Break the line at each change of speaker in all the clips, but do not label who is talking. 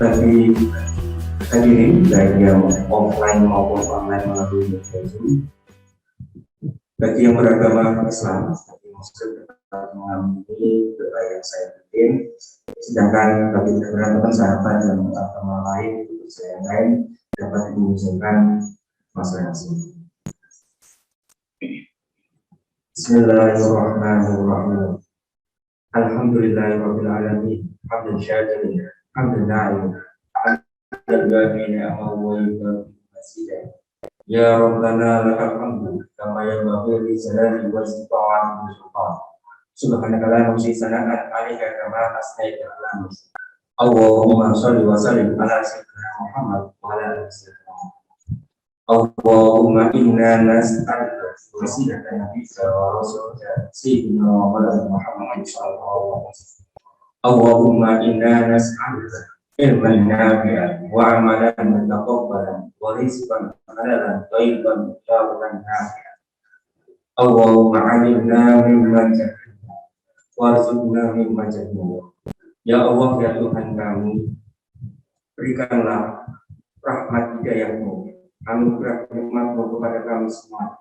bagi hadirin baik yang offline maupun online melalui media Zoom, bagi yang beragama Islam, bagi Muslim tetap mengamini doa yang saya bikin, sedangkan bagi teman-teman sahabat yang agama lain, saya lain dapat menunjukkan masing-masing. Bismillahirrahmanirrahim. Alhamdulillahirabbil alamin. Hamdan syakirin, hamdan na'im. Ya Rabbana lakal hamdu kama yanbaghi li jalali wajhika wa sultan. Subhanaka la nuhsi sana'an 'alaika kama asnaita 'ala nafsik. Allahumma shalli wa sallim ala sayyidina Muhammad wa ala alihi wasallam. Allahumma inna nas'aluka wasilata nabiyyika wa rasulika sayyidina Muhammad sallallahu alaihi wasallam. Allahumma inna nas'aluka ilman nafi'an wa amalan mutaqabbalan wa rizqan halalan thayyiban mubarakan nafi'an. Allahumma 'allimna mimma jahilna warzuqna mimma jahilna. Ya Allah, ya Tuhan kami, berikanlah rahmat hidayah-Mu, anugerah nikmat-Mu kepada kami semua.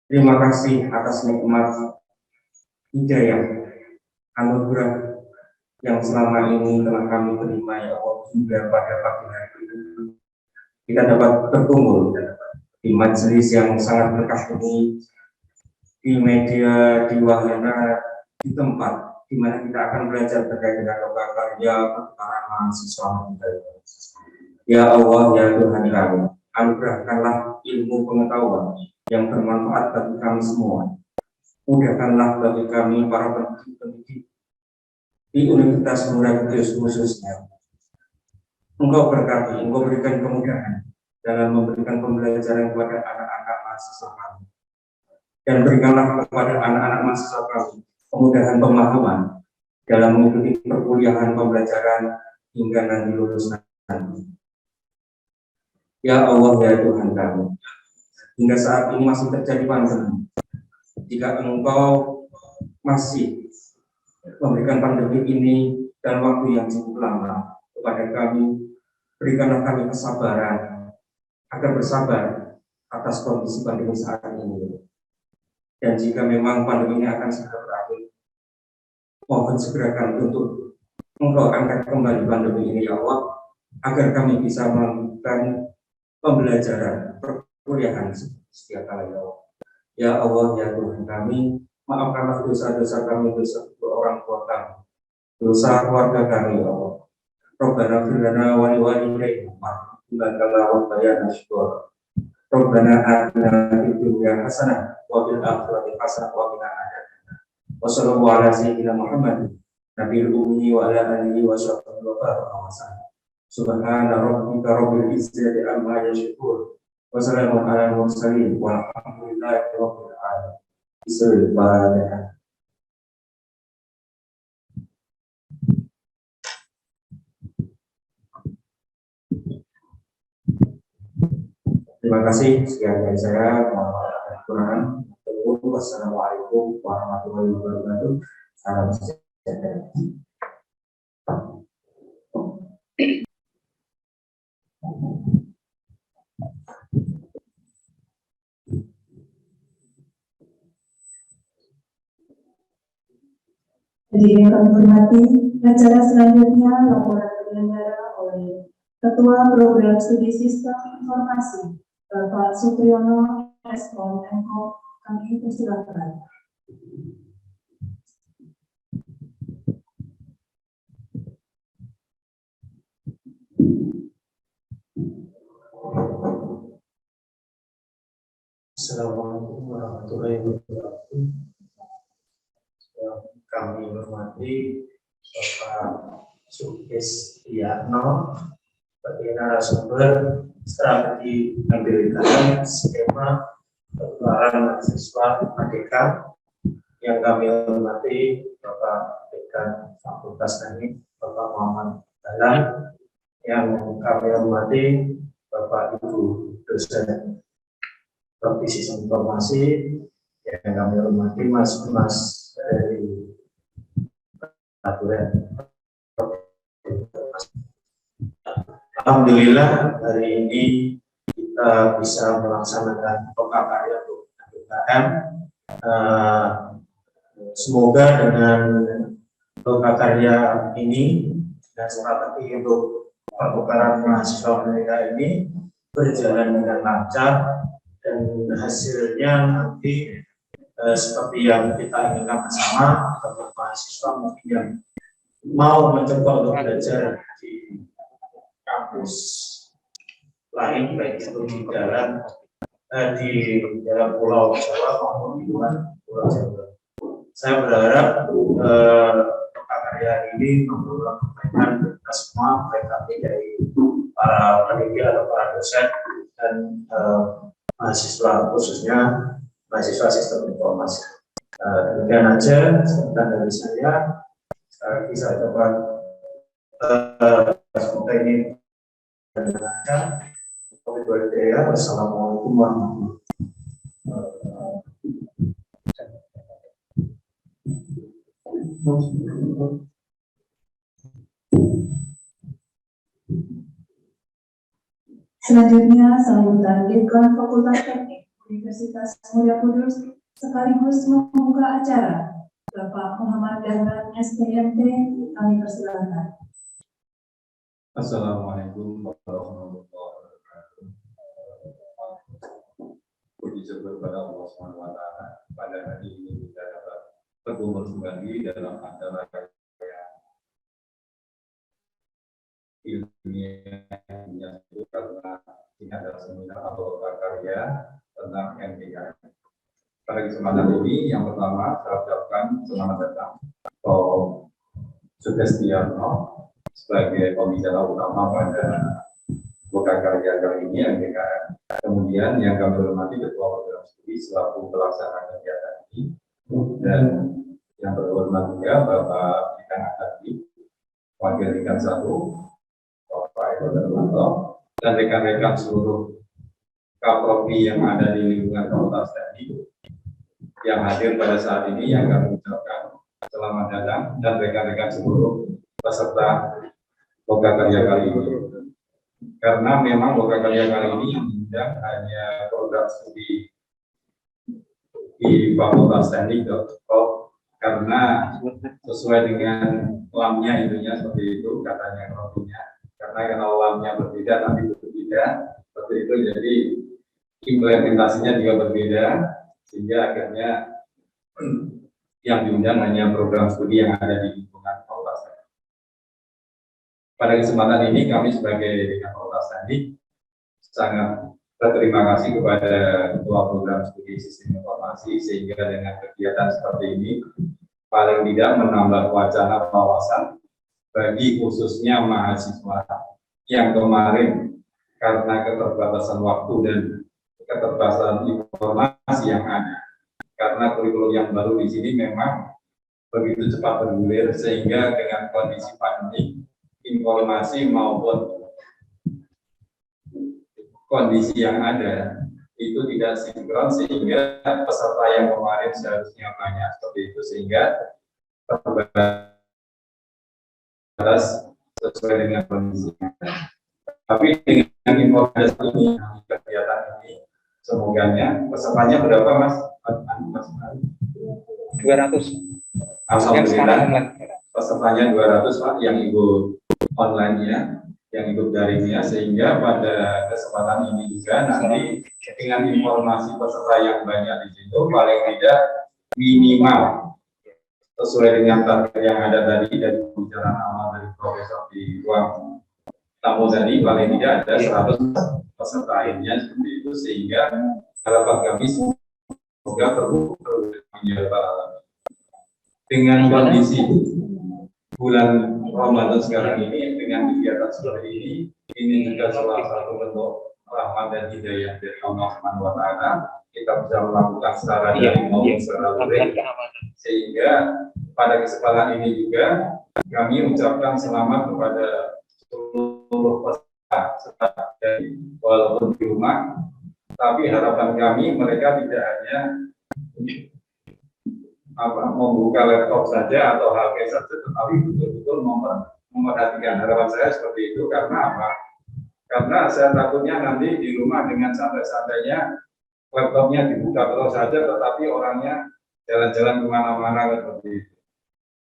Terima kasih atas nikmat hidayah, anugerah yang selama ini telah kami terima, ya Allah, hingga pada pagi hari ini kita dapat berkumpul di majelis yang sangat berkah ini, di media, di wahana, di tempat di mana kita akan belajar terkait dengan loka karya pertukaran mahasiswa kita. Ya Allah, ya Tuhan kami, anugerahkanlah ilmu pengetahuan yang bermanfaat bagi kami semua. Mudahkanlah bagi kami para pendidik di Universitas Nurul Kudus khususnya. Engkau berkati, Engkau berikan kemudahan dalam memberikan pembelajaran kepada anak-anak mahasiswa kami, dan berikanlah kepada anak-anak mahasiswa kami kemudahan pemahaman dalam mengikuti perkuliahan pembelajaran hingga nanti lulus nanti. Ya Allah, ya Tuhan kami, hingga saat ini masih terjadi pandemi. Jika Engkau masih memberikan pandemi ini dalam waktu yang cukup lama kepada kami, berikanlah kami kesabaran agar bersabar atas kondisi pandemi saat ini. Dan jika memang pandemi ini akan segera berakhir, mohon segera kami untuk Engkau angkat kembali pandemi ini, ya Allah, agar kami bisa melakukan pembelajaran perkuliahan setiap kali, ya Allah. Ya Allah, ya Tuhan kami, maafkanlah dosa-dosa kami, dosa orang tua kami, dosa keluarga kami, ya Allah. Rabbana fir lana wa li walidayna wa bayana syukur. Rabbana atina fid dunya hasanah wa fil akhirati hasanah wa qina adzabannar. Wa sallallahu ala sayyidina Muhammad nabiyil ummi wa ala alihi wa sahbihi wa baraka wa sallam. Subhana rabbika rabbil izzati amma yasifun wa salamun ala mursalin walhamdulillahi rabbil alamin. Bismillahirrahmanirrahim. Terima kasih, sekian dari saya. Kekurangan. Wassalamualaikum warahmatullahi wabarakatuh. Salam sejahtera.
Jadi yang kami hormati, acara selanjutnya laporan penyelenggara oleh Ketua Program Studi Sistem Informasi, Bapak Supriyono Eskom Menko. Kami persilakan.
Assalamualaikum warahmatullahi wabarakatuh. Kami hormati Bapak Sukistiano sebagai narasumber strategi pemberitaan skema pertukaran mahasiswa Merdeka. Yang kami hormati Bapak Dekan Fakultas Teknik Bapak Muhammad Dahlan. Yang kami hormati Bapak Ibu dosen Profesi Sistem Informasi. Yang kami hormati Mas dari Laboratorium Alhamdulillah hari ini kita bisa melaksanakan karya untuk UKM. Semoga dengan karya ini dan strategi untuk pertukaran mahasiswa mereka ini berjalan dengan lancar dan hasilnya nanti seperti yang kita inginkan bersama, bagi mahasiswa mungkin yang mau mencoba untuk belajar di kampus lain, baik itu di dalam Pulau Jawa maupun di luar Pulau Jawa. Saya berharap karya ini membawa kebaikan kita semua, baik dari para peneliti atau para dosen dan mahasiswa, khususnya mahasiswa sistem informasi. Demikian aja sebentar dari saya. Sekali lagi saya ucapkan semoga ini berjalan. Wassalamualaikum warahmatullahi wabarakatuh.
Selanjutnya, sambutan Dekon Fakultas Teknik Universitas Mulia Kudus sekaligus membuka acara. Bapak Muhammad Dahlan, SPMT, kami persilakan.
Assalamualaikum warahmatullahi wabarakatuh. Puji syukur kepada Allah SWT pada hari ini kita dapat berkumpul kembali dalam acara ilmiah itu karena ini adalah seminar atau karya tentang NPK. Pada kesempatan ini yang pertama saya ucapkan selamat datang Prof. Sugestiarno sebagai pembicara utama pada karya kali ini NPKM. Kemudian yang kami hormati Ketua Program Studi selaku pelaksana kegiatan ini, dan yang terhormat juga Bapak Dekan Akadi, Wakil Dekan 1, Bapak Eko Darmanto, dan rekan-rekan seluruh Kaprovi yang ada di lingkungan Fakultas Teknik yang hadir pada saat ini, yang kami ucapkan selamat datang, dan rekan-rekan seluruh peserta karya kali ini. Karena memang karya kali ini yang diundang hanya program studi di Fakultas Teknik karena sesuai dengan lamnya itunya seperti itu katanya kronologinya. Karena kalau lamnya berbeda tapi berbeda seperti itu, jadi implementasinya juga berbeda sehingga akhirnya yang diundang hanya program studi yang ada di lingkungan Fakultas Teknik. Pada kesempatan ini kami sebagai Dekan Fakultas Teknik sangat berterima kasih kepada Ketua Program Studi Sistem Informasi sehingga dengan kegiatan seperti ini paling tidak menambah wacana wawasan bagi khususnya mahasiswa yang kemarin karena keterbatasan waktu dan keterbatasan informasi yang ada, karena kurikulum yang baru di sini memang begitu cepat bergulir sehingga dengan kondisi pandemi informasi maupun kondisi yang ada itu tidak sinkron sehingga peserta yang kemarin seharusnya banyak seperti itu sehingga terbatas sesuai dengan kondisinya. Tapi dengan informasi ini, kegiatan ini, semoganya pesertanya berapa Mas?
200.
Alhamdulillah pesertanya 200 Pak yang ikut online-nya, yang ikut daringnya, sehingga pada kesempatan ini juga nanti dengan informasi peserta yang banyak di situ paling tidak minimal sesuai dengan target yang ada tadi dari pembicaraan awal dari Profesor di ruang tamu tadi, paling tidak ada 100 peserta lainnya seperti itu, sehingga harapan kami semoga terus menjalankan dengan kondisi bulan Ramadan sekarang ini dengan kegiatan seperti ini juga salah satu bentuk rahmat dan hidayah dari Allah Subhanahu wa Ta'ala. Kita bisa melakukan secara daring maupun secara luring, sehingga pada kesempatan ini juga kami ucapkan selamat kepada seluruh peserta dari walaupun di rumah, tapi harapan kami mereka tidak hanya membuka laptop saja atau HP saja, tetapi betul-betul memperhatikan. Harapan saya seperti itu karena apa? Karena saya takutnya nanti di rumah dengan santai-santainya laptopnya dibuka terus saja, tetapi orangnya jalan-jalan kemana-mana seperti itu.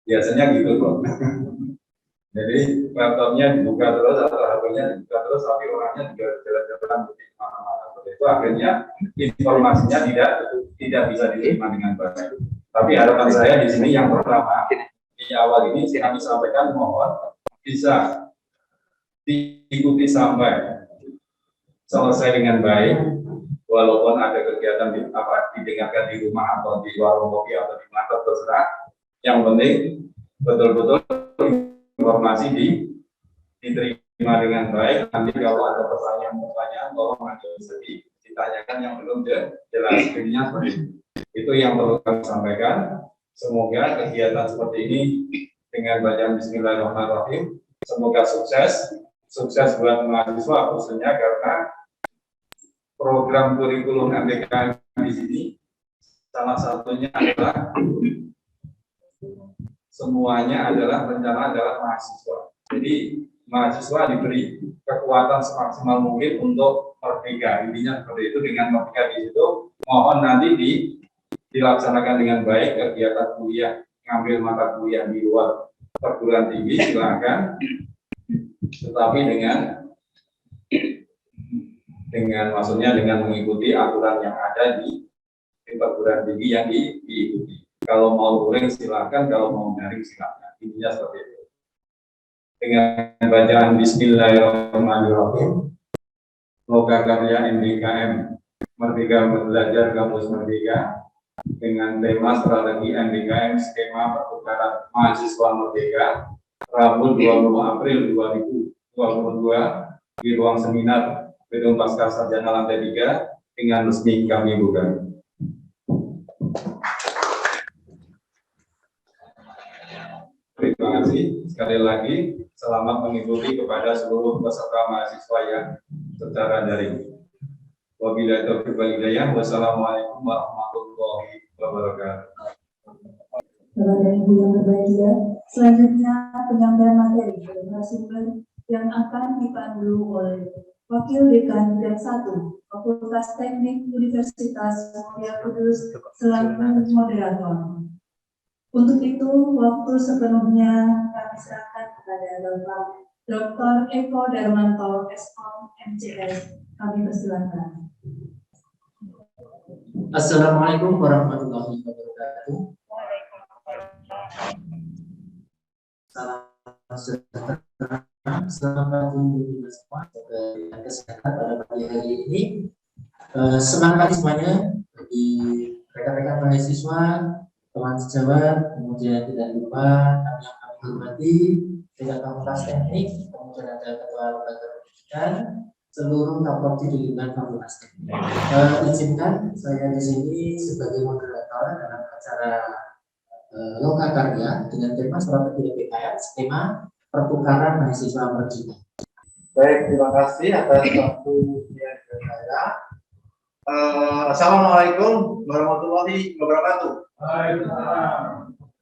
Biasanya gitu kok. Jadi laptopnya dibuka terus atau HP-nya dibuka terus, tapi orangnya juga jalan-jalan di mana-mana. Seperti itu akhirnya informasinya tidak bisa diterima dengan baik. Tapi harapan saya di sini yang pertama di awal ini kami sampaikan mohon bisa diikuti sampai selesai dengan baik, walaupun ada kegiatan didengarkan di rumah atau di warung kopi atau di mana terserah. Yang penting betul-betul informasi diterima dengan baik. Nanti kalau ada pertanyaan-pertanyaan, tolong nanti bisa ditanyakan yang belum jelas. Intinya seperti itu yang perlu kami sampaikan. Semoga kegiatan seperti ini dengan bacaan Bismillahirrahmanirrahim, semoga sukses buat mahasiswa khususnya karena program kurikulum MBKM di sini salah satunya adalah semuanya adalah rencana adalah mahasiswa. Jadi mahasiswa diberi kekuatan semaksimal mungkin untuk merdeka. Intinya seperti itu. Dengan merdeka di situ mohon nanti dilaksanakan dengan baik kegiatan kuliah, ngambil mata kuliah di luar perguruan tinggi silakan, tetapi maksudnya dengan mengikuti aturan yang ada di perguruan tinggi yang diikuti. Kalau mau luring silakan, kalau mau daring silakan. Intinya seperti itu. Dengan bacaan Bismillahirrahmanirrahim, semoga karya MBKM Merdeka Belajar Kampus Merdeka dengan tema strategi MBKM skema pertukaran mahasiswa merdeka Rabu 20 April 2022 di ruang seminar Gedung Pasca Sarjana lantai 3 dengan resmi kami buka. Terima kasih sekali lagi. Selamat mengikuti kepada seluruh peserta mahasiswa yang secara daring. Wabillahi taufiq wal hidayah. Wassalamualaikum warahmatullahi wabarakatuh.
Bapak dan Ibu yang berbahagia, selanjutnya penyampaian materi dari narasumber yang akan dipandu oleh Wakil Dekan Bidang 1 Fakultas Teknik Universitas Mulia Kudus selaku moderator. Untuk itu, waktu sepenuhnya kami serahkan kepada Bapak Dr. Eko Darmanto, Eskom MCS. Kami persilakan.
Assalamualaikum warahmatullahi wabarakatuh. Salam sejahtera, selamat pagi semua. Kesehatan pada pagi hari ini. Semangat semuanya bagi rekan-rekan mahasiswa, teman sejawat, kemudian tidak lupa kami yang kami hormati Dekan Fakultas Teknik, kemudian ada Ketua Lembaga Pendidikan, seluruh kapolri di lingkungan Fakultas Teknik. Izinkan saya di sini sebagai moderator dalam acara Lokakarya dengan tema strategi MBKM skema pertukaran mahasiswa merdeka.
Baik, terima kasih atas waktunya saya. Assalamualaikum warahmatullahi wabarakatuh.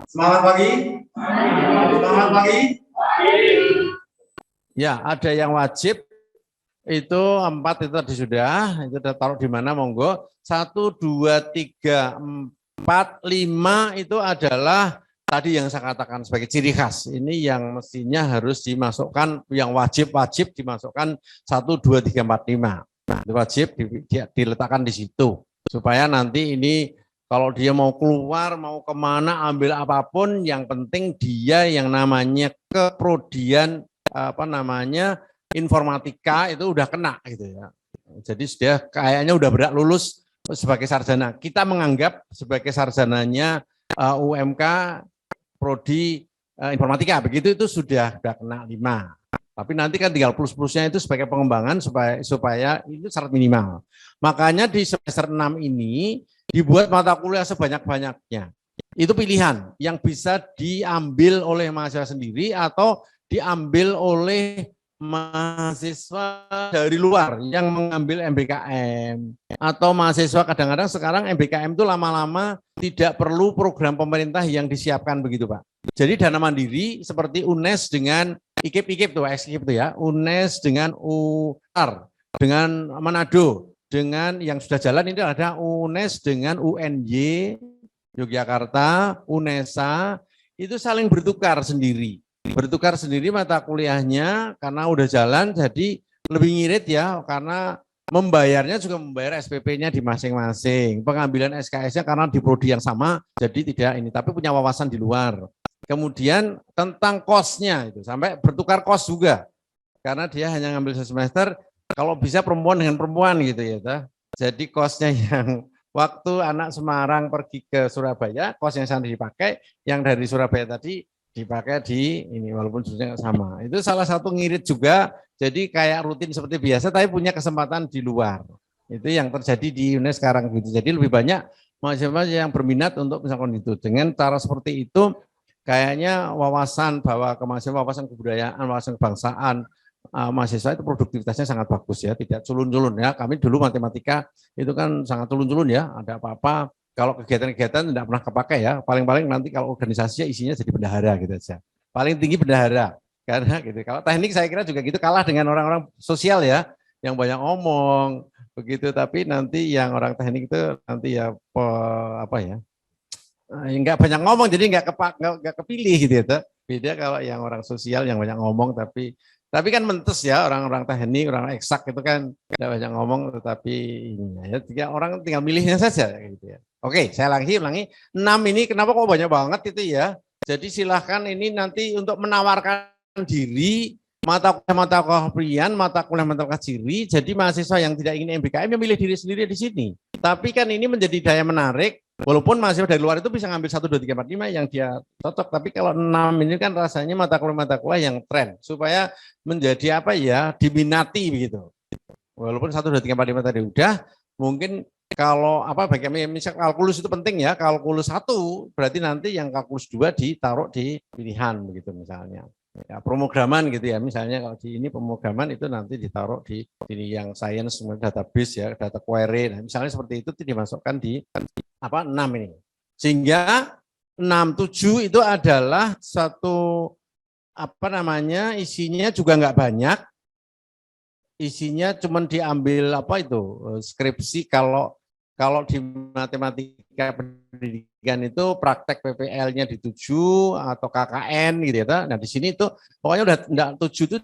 Semangat pagi. Semangat pagi.
Ya, ada yang wajib itu 4 itu tadi sudah, itu sudah taruh di mana monggo. 1, 2, 3, 4, 5 itu adalah tadi yang saya katakan sebagai ciri khas. Ini yang mestinya harus dimasukkan, yang wajib-wajib dimasukkan 1, 2, 3, 4, 5. Nah, itu wajib diletakkan di situ. Supaya nanti ini kalau dia mau keluar, mau kemana, ambil apapun, yang penting dia yang namanya keprodian, informatika itu udah kena gitu ya. Jadi dia kayaknya udah berhak lulus sebagai sarjana. Kita menganggap sebagai sarjananya UMK prodi informatika, begitu itu sudah kena 5. Tapi nanti kan tinggal plus-plusnya itu sebagai pengembangan supaya itu syarat minimal. Makanya di semester 6 ini dibuat mata kuliah sebanyak-banyaknya. Itu pilihan yang bisa diambil oleh mahasiswa sendiri atau diambil oleh mahasiswa dari luar yang mengambil MBKM. Atau mahasiswa kadang-kadang sekarang MBKM itu lama-lama tidak perlu program pemerintah yang disiapkan begitu Pak. Jadi dana mandiri seperti UNES dengan IKIP tuh, IKIP tuh ya, UNES dengan UNAR, dengan Manado, dengan yang sudah jalan ini ada UNES dengan UNY Yogyakarta, UNESA, itu saling bertukar sendiri mata kuliahnya karena udah jalan, jadi lebih ngirit ya, karena membayarnya juga membayar SPP-nya di masing-masing, pengambilan SKS-nya karena di prodi yang sama, jadi tidak ini, tapi punya wawasan di luar. Kemudian tentang kosnya itu sampai bertukar kos juga, karena dia hanya ngambil semester, kalau bisa perempuan dengan perempuan gitu ya. Jadi kosnya yang waktu anak Semarang pergi ke Surabaya, kos yang sana dipakai, yang dari Surabaya tadi dipakai di ini, walaupun sebenarnya sama. Itu salah satu ngirit juga, jadi kayak rutin seperti biasa, tapi punya kesempatan di luar. Itu yang terjadi di UNES sekarang gitu. Jadi lebih banyak mahasiswa yang berminat untuk misalkan itu. Dengan cara seperti itu, kayaknya wawasan bahwa kemahasiswaan, wawasan kebudayaan, wawasan kebangsaan, mahasiswa itu produktivitasnya sangat bagus ya, tidak culun-culun ya. Kami dulu matematika itu kan sangat culun-culun ya, ada apa-apa. Kalau kegiatan-kegiatan tidak pernah kepakai ya, paling-paling nanti kalau organisasinya isinya jadi bendahara gitu aja. Paling tinggi bendahara, karena gitu. Kalau teknik saya kira juga gitu, kalah dengan orang-orang sosial ya, yang banyak ngomong begitu. Tapi nanti yang orang teknik itu nanti ya apa ya, nggak banyak ngomong, jadi nggak kepilih gitu ya. Beda kalau yang orang sosial yang banyak ngomong, tapi kan mentes ya, orang-orang teknik, orang eksak itu kan tidak banyak ngomong, tetapi ini ya, orang tinggal milihnya saja gitu ya. Oke, saya ulangi 6 ini kenapa kok banyak banget itu ya. Jadi silahkan ini nanti untuk menawarkan diri, mata kuliah mata kuliah ciri. Jadi mahasiswa yang tidak ingin MBKM yang milih diri sendiri di sini. Tapi kan ini menjadi daya menarik. Walaupun mahasiswa dari luar itu bisa ngambil 1, 2, 3, 4, 5 yang dia cocok. Tapi kalau 6 ini kan rasanya mata kuliah yang tren. Supaya menjadi apa ya, diminati begitu. Walaupun 1, 2, 3, 4, 5 tadi udah, mungkin kalau apa bagaimana misal kalkulus itu penting ya, kalkulus 1 berarti nanti yang kalkulus 2 ditaruh di pilihan begitu misalnya. Ya, pemrograman gitu ya, misalnya kalau di ini pemrograman itu nanti ditaruh di ini yang sains, database ya, data query. Nah, misalnya seperti itu dimasukkan di apa 6 ini. Sehingga 6, 7 itu adalah satu apa namanya, isinya juga nggak banyak. Isinya cuma diambil apa itu skripsi. Kalau di matematika pendidikan itu praktek PPL-nya di 7 atau KKN gitu ya. Nah di sini itu pokoknya udah enggak 7 itu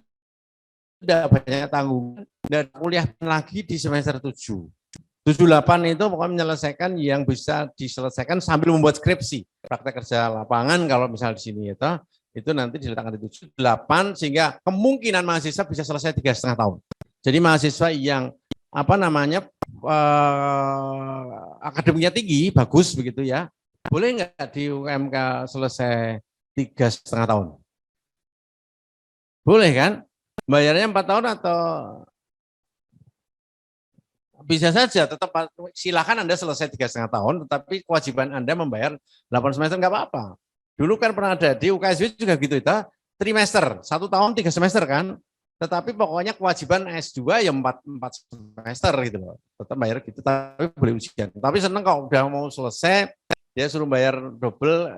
udah banyak tanggungan dan kuliah lagi di semester 7. 7-8 itu pokoknya menyelesaikan yang bisa diselesaikan sambil membuat skripsi. Praktek kerja lapangan kalau misal di sini ya, itu nanti diletakkan di 7-8 sehingga kemungkinan mahasiswa bisa selesai 3,5 tahun. Jadi mahasiswa yang apa namanya akademiknya tinggi, bagus begitu ya, boleh nggak di UMK selesai 3,5 tahun? Boleh kan? Bayarnya 4 tahun atau bisa saja, tetap silakan Anda selesai 3,5 tahun, tetapi kewajiban Anda membayar 8 semester nggak apa-apa. Dulu kan pernah ada di UKSW juga gitu, itu trimester, 1 tahun 3 semester kan. Tetapi pokoknya kewajiban S2 ya 4 semester gitu loh. Tetap bayar gitu, tapi boleh ujian. Tapi seneng kalau udah mau selesai, dia suruh bayar double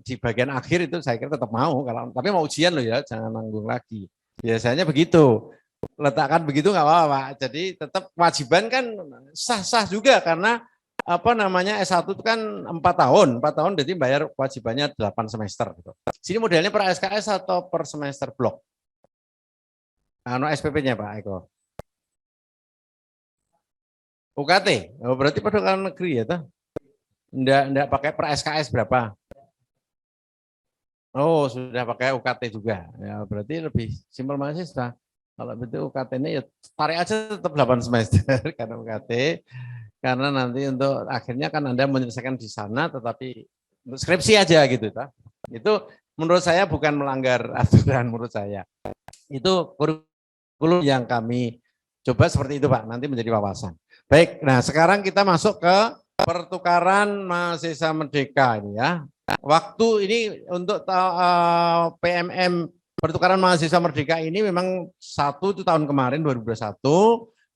di bagian akhir itu saya kira tetap mau. Tapi mau ujian loh ya, jangan nanggung lagi. Biasanya begitu. Letakkan begitu nggak apa-apa Pak. Jadi tetap kewajiban kan sah-sah juga karena apa namanya S1 itu kan 4 tahun. 4 tahun jadi bayar kewajibannya 8 semester. Gitu. Sini modelnya per SKS atau per semester blok? SPP-nya Pak Eko. UKT, oh, berarti pertukaran negeri ya toh? Enggak pakai per SKS berapa? Oh, sudah pakai UKT juga. Ya, berarti lebih simpel mahasiswa. Kalau begitu UKT-nya ya tarik aja tetap 8 semester karena UKT. Karena nanti untuk akhirnya kan Anda menyelesaikan di sana tetapi untuk skripsi aja gitu toh. Itu menurut saya bukan melanggar aturan menurut saya. Itu yang kami coba seperti itu Pak, nanti menjadi wawasan. Baik, nah sekarang kita masuk ke pertukaran mahasiswa merdeka ini ya. Waktu ini untuk PMM pertukaran mahasiswa merdeka ini memang 1 itu tahun kemarin 2021,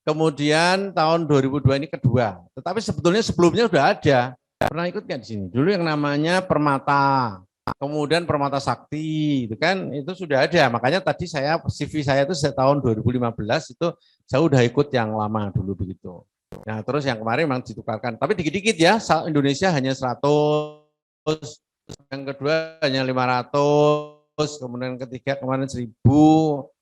kemudian tahun 2002 ini kedua. Tetapi sebetulnya sebelumnya sudah ada. Pernah ikut nggak di sini? Dulu yang namanya Permata. kemudian Permata Sakti, itu kan itu sudah ada. Makanya tadi CV saya itu sejak tahun 2015 itu saya udah ikut yang lama dulu begitu. Nah, terus yang kemarin memang ditukarkan. Tapi dikit-dikit ya, Indonesia hanya 100, yang kedua hanya 500, kemudian ketiga kemarin 1000,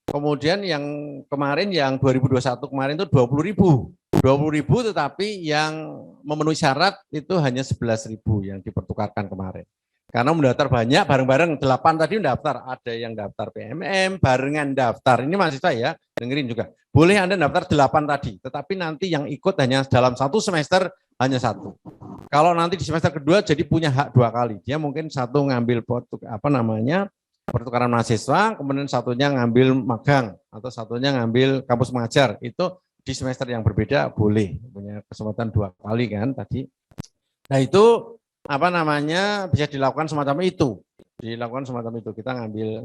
kemudian yang kemarin yang 2021 kemarin itu 20.000. 20.000 tetapi yang memenuhi syarat itu hanya 11.000 yang dipertukarkan kemarin. Karena mendaftar banyak, bareng-bareng 8 tadi mendaftar. Ada yang daftar PMM, barengan daftar. Ini mahasiswa ya, dengerin juga. Boleh Anda daftar 8 tadi, tetapi nanti yang ikut hanya dalam 1 semester hanya 1. Kalau nanti di semester kedua jadi punya hak 2 kali. Dia mungkin satu ngambil pertukaran mahasiswa, kemudian satunya ngambil magang, atau satunya ngambil kampus mengajar. Itu di semester yang berbeda boleh. Punya kesempatan 2 kali kan tadi. Nah itu bisa dilakukan semacam itu. Kita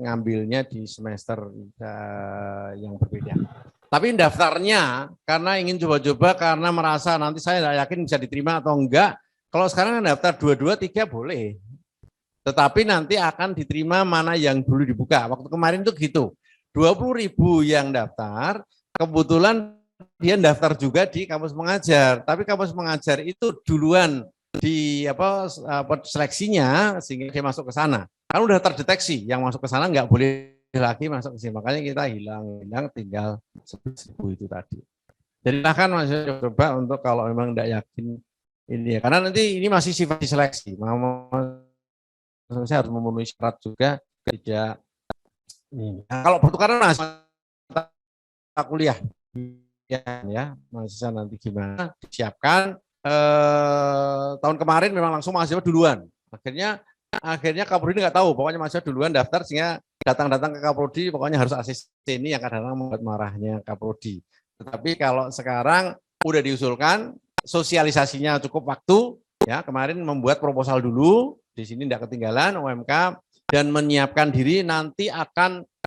ngambilnya di semester yang berbeda. Tapi daftarnya karena ingin coba-coba, karena merasa nanti saya tidak yakin bisa diterima atau enggak. Kalau sekarang daftar 2, 3 boleh. Tetapi nanti akan diterima mana yang dulu dibuka. Waktu kemarin itu gitu. 20.000 yang daftar, kebetulan dia daftar juga di kampus mengajar. Tapi kampus mengajar itu duluan di seleksinya sehingga dia masuk ke sana. Kan udah terdeteksi yang masuk ke sana nggak boleh lagi masuk ke sini. Makanya kita hilang tinggal 11.000 itu tadi. Jadi silahkan masih coba untuk kalau memang nggak yakin ini ya. Karena nanti ini masih sifat diseleksi. Saya harus memenuhi syarat juga tidak ini. Nah, kalau pertukaran mahasiswa kuliah ya mahasiswa nanti gimana disiapkan. Tahun kemarin memang langsung mahasiswa duluan. Akhirnya Kaprodi nggak tahu, pokoknya mahasiswa duluan daftar sehingga datang ke Kaprodi pokoknya harus ACC. Ini yang kadang-kadang membuat marahnya Kaprodi. Tetapi kalau sekarang udah diusulkan, sosialisasinya cukup waktu, ya kemarin membuat proposal dulu, di sini tidak ketinggalan UMK dan menyiapkan diri nanti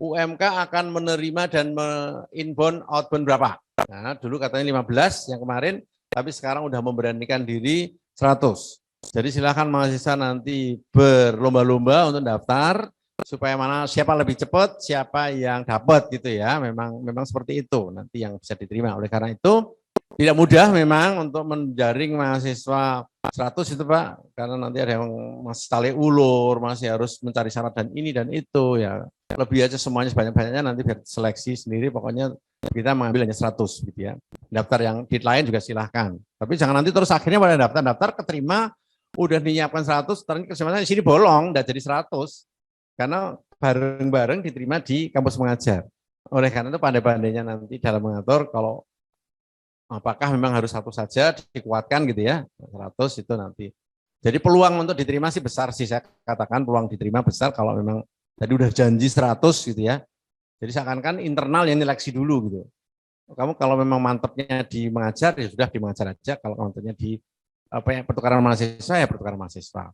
UMK akan menerima dan inbound outbound berapa. Nah, dulu katanya 15 yang kemarin. Tapi sekarang udah memberanikan diri 100. Jadi silakan mahasiswa nanti berlomba-lomba untuk daftar supaya siapa lebih cepat, siapa yang dapat gitu ya. Memang seperti itu nanti yang bisa diterima. Oleh karena itu tidak mudah memang untuk menjaring mahasiswa 100 itu Pak, karena nanti ada yang masih tali ulur, masih harus mencari syarat dan ini dan itu ya. Lebih aja semuanya sebanyak-banyaknya nanti biar seleksi sendiri, pokoknya kita mengambil hanya 100 gitu ya. Daftar yang di lain juga silahkan. Tapi jangan nanti terus akhirnya pada daftar keterima, udah menyiapkan 100, ternyata kesempatan di sini bolong, udah jadi 100. Karena bareng-bareng diterima di kampus mengajar. Oleh karena itu pandai-pandainya nanti dalam mengatur kalau apakah memang harus 1 saja dikuatkan gitu ya, 100 itu nanti. Jadi peluang untuk diterima sih besar sih, saya katakan peluang diterima besar kalau memang tadi udah janji 100 gitu ya. Jadi seakan-akan internal yang seleksi dulu gitu. Kamu kalau memang mantapnya di mengajar ya sudah di mengajar aja, kalau mantapnya di pertukaran mahasiswa ya pertukaran mahasiswa.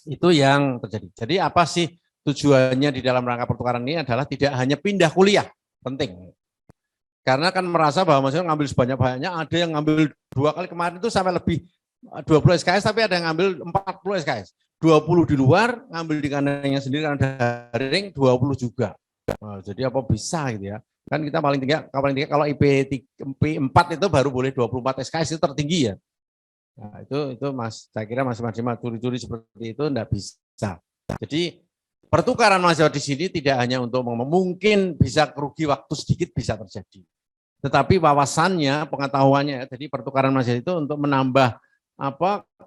Itu yang terjadi. Jadi apa sih tujuannya di dalam rangka pertukaran ini adalah tidak hanya pindah kuliah, penting. Karena kan merasa bahwa mahasiswa ngambil sebanyak-banyaknya, ada yang ngambil 2 kali kemarin itu sampai lebih 20 SKS, tapi ada yang ngambil 40 SKS. 20 di luar, ngambil di kandangnya sendiri karena daring, 20 juga. Nah, jadi apa bisa gitu ya. Kan kita paling tinggi kalau IP 4 itu baru boleh 24 SKS, itu tertinggi ya. Nah, itu saya kira masih curi-curi seperti itu enggak bisa. Jadi pertukaran mahasiswa di sini tidak hanya untuk mungkin bisa kerugi waktu sedikit bisa terjadi. Tetapi wawasannya, pengetahuannya, jadi pertukaran mahasiswa itu untuk menambah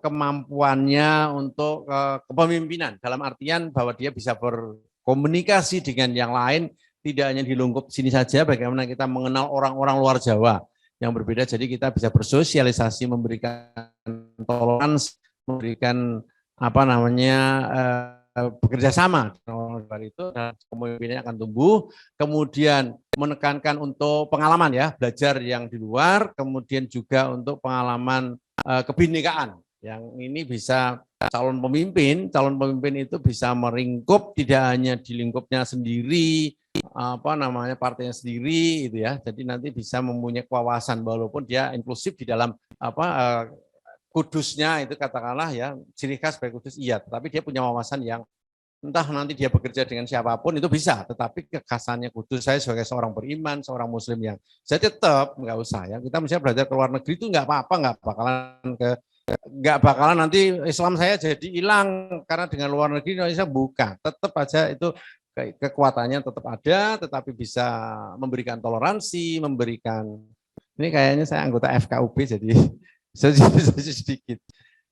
kemampuannya untuk kepemimpinan, dalam artian bahwa dia bisa berkomunikasi dengan yang lain, tidak hanya di lingkup sini saja, bagaimana kita mengenal orang-orang luar Jawa yang berbeda, jadi kita bisa bersosialisasi, memberikan toleransi, memberikan bekerja sama itu, dan kepemimpinannya akan tumbuh. Kemudian menekankan untuk pengalaman ya, belajar yang di luar, kemudian juga untuk pengalaman kebinekaan. Yang ini bisa calon pemimpin itu bisa meringkup tidak hanya di lingkupnya sendiri, partainya sendiri itu ya. Jadi nanti bisa mempunyai wawasan walaupun dia inklusif di dalam kudusnya itu katakanlah ya, ciri khas sebagai kudus iya, tapi dia punya wawasan yang entah nanti dia bekerja dengan siapapun itu bisa, tetapi kekhasannya kudus, saya sebagai seorang beriman, seorang muslim yang saya tetap nggak usah ya, kita misalnya belajar ke luar negeri itu nggak apa-apa, nggak bakalan nanti Islam saya jadi hilang karena dengan luar negeri Indonesia, bukan, tetap aja itu kekuatannya tetap ada, tetapi bisa memberikan toleransi, memberikan, ini kayaknya saya anggota FKUB jadi sedikit.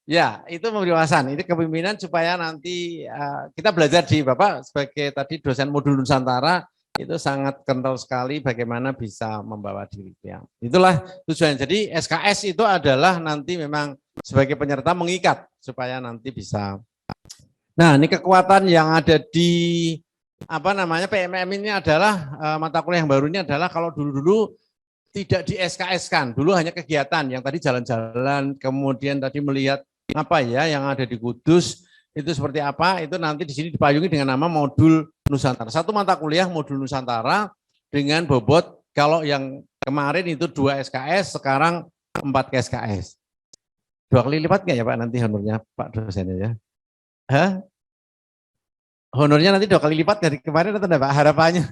Ya, itu memberi wawasan. Ini kepemimpinan supaya nanti kita belajar di Bapak sebagai tadi dosen modul Nusantara itu sangat kental sekali bagaimana bisa membawa diri. Ya, itulah tujuan. Jadi SKS itu adalah nanti memang sebagai penyerta mengikat supaya nanti bisa. Nah, ini kekuatan yang ada di PMM ini adalah mata kuliah yang baru ini adalah kalau dulu-dulu tidak di SKS-kan, dulu hanya kegiatan yang tadi jalan-jalan, kemudian tadi melihat apa ya yang ada di Kudus itu seperti apa, itu nanti di sini dipayungi dengan nama modul Nusantara. Satu mata kuliah modul Nusantara dengan bobot kalau yang kemarin itu 2 SKS, sekarang 4 SKS. 2 kali lipat nggak ya Pak nanti honornya Pak dosennya ya? Hah? Honornya nanti 2 kali lipat dari kemarin atau enggak Pak harapannya?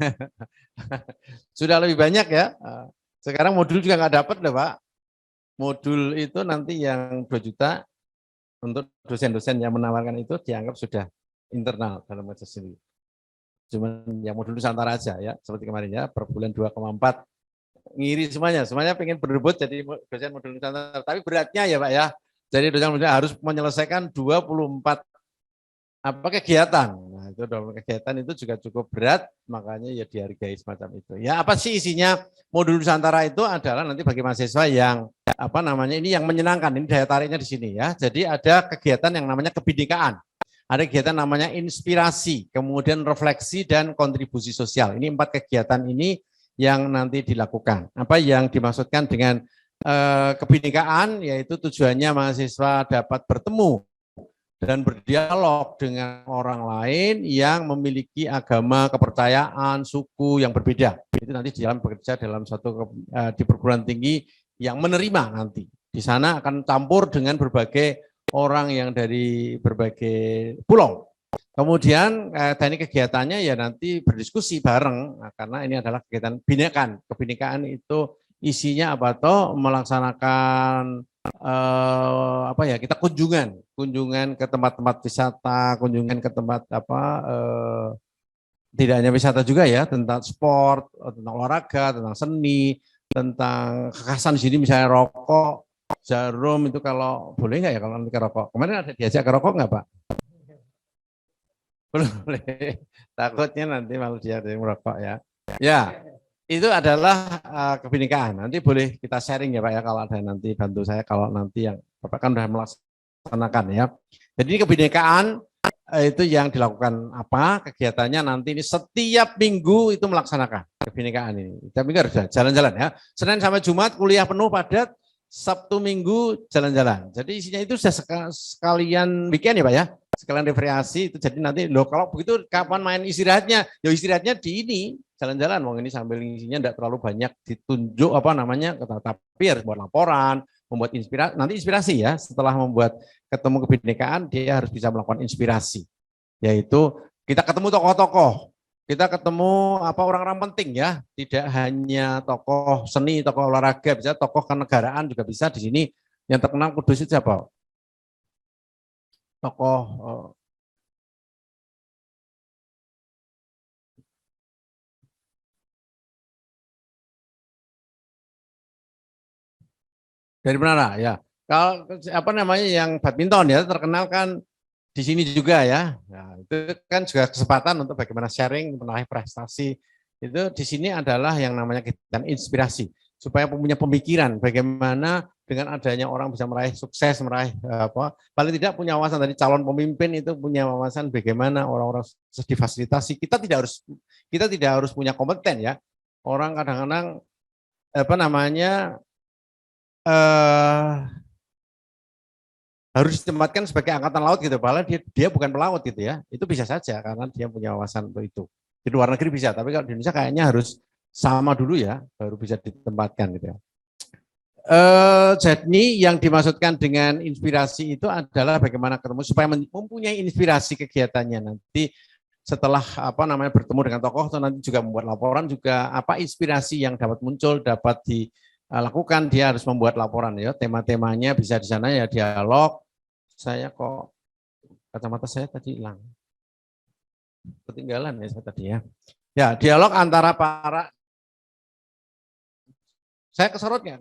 Sudah lebih banyak ya. Sekarang modul juga nggak dapat loh Pak. Modul itu nanti yang 2 juta untuk dosen-dosen yang menawarkan itu dianggap sudah internal dalam majelis sendiri. Cuman yang modul Nusantara aja ya, seperti kemarin ya, per bulan 2,4 ngiri semuanya pengen berebut jadi dosen modul Nusantara, tapi beratnya ya Pak ya. Jadi dosen harus menyelesaikan 24 kegiatan. Nah, itu dalam kegiatan itu juga cukup berat, makanya ya dihargai semacam itu. Ya, apa sih isinya modul Nusantara itu adalah nanti bagi mahasiswa yang ini yang menyenangkan, ini daya tariknya di sini ya. Jadi ada kegiatan yang namanya kebinekaan. Ada kegiatan namanya inspirasi, kemudian refleksi dan kontribusi sosial. Ini 4 kegiatan ini yang nanti dilakukan. Apa yang dimaksudkan dengan kebinekaan, yaitu tujuannya mahasiswa dapat bertemu dan berdialog dengan orang lain yang memiliki agama, kepercayaan, suku yang berbeda. Itu nanti dalam bekerja dalam suatu di perguruan tinggi yang menerima nanti. Di sana akan campur dengan berbagai orang yang dari berbagai pulau. Kemudian teknik kegiatannya ya nanti berdiskusi bareng, karena ini adalah kegiatan binekaan. Kebinekaan itu isinya apa toh melaksanakan kita kunjungan ke tempat-tempat wisata, kunjungan ke tempat tidak hanya wisata juga ya, tentang sport, tentang olahraga, tentang seni, tentang kekhasan di sini misalnya rokok, jarum itu kalau boleh nggak ya kalau nanti ke rokok? Kemarin ada diajak ke rokok nggak Pak? Belum boleh, takutnya nanti malu dia dari merokok ya. Ya, itu adalah kebinekaan. Nanti boleh kita sharing ya Pak ya kalau ada nanti bantu saya kalau nanti yang Bapak kan sudah melaksanakan ya. Jadi kebinekaan itu yang dilakukan apa kegiatannya nanti ini setiap minggu itu melaksanakan kebinekaan ini. Setiap minggu harus jalan-jalan ya. Senin sampai Jumat kuliah penuh padat, Sabtu Minggu jalan-jalan. Jadi isinya itu sudah sekalian weekend ya Pak ya. Sekalian rekreasi itu jadi nanti kalau begitu kapan main istirahatnya? Ya istirahatnya di ini jalan-jalan. Wong ini sambil isinya tidak terlalu banyak ditunjuk tapi harus buat laporan, membuat inspirasi. Nanti inspirasi ya setelah membuat ketemu kebinekaan dia harus bisa melakukan inspirasi. Yaitu kita ketemu tokoh-tokoh, kita ketemu orang-orang penting ya, tidak hanya tokoh seni, tokoh olahraga, bisa tokoh kenegaraan juga bisa di sini. Yang terkenal Kudus itu siapa? Tokoh dari mana ya? Kalau yang badminton ya terkenal kan di sini juga ya. Nah, itu kan juga kesempatan untuk bagaimana sharing mengenai prestasi. Itu di sini adalah yang namanya kegiatan inspirasi supaya punya pemikiran bagaimana dengan adanya orang bisa meraih sukses, paling tidak punya wawasan dari calon pemimpin itu punya wawasan bagaimana orang-orang difasilitasi. Kita tidak harus punya kompeten ya. Orang kadang-kadang harus ditempatkan sebagai angkatan laut gitu, padahal dia bukan pelaut gitu ya. Itu bisa saja karena dia punya wawasan untuk itu. Di luar negeri bisa, tapi kalau di Indonesia kayaknya harus sama dulu ya, baru bisa ditempatkan gitu ya. Jadi yang dimaksudkan dengan inspirasi itu adalah bagaimana ketemu supaya mempunyai inspirasi kegiatannya nanti setelah bertemu dengan tokoh atau nanti juga membuat laporan juga apa inspirasi yang dapat muncul dapat dilakukan dia harus membuat laporan ya tema-temanya bisa di sana ya dialog. Saya kok kacamata saya tadi hilang ketinggalan ya saya tadi ya. Ya dialog antara para saya kesorotnya.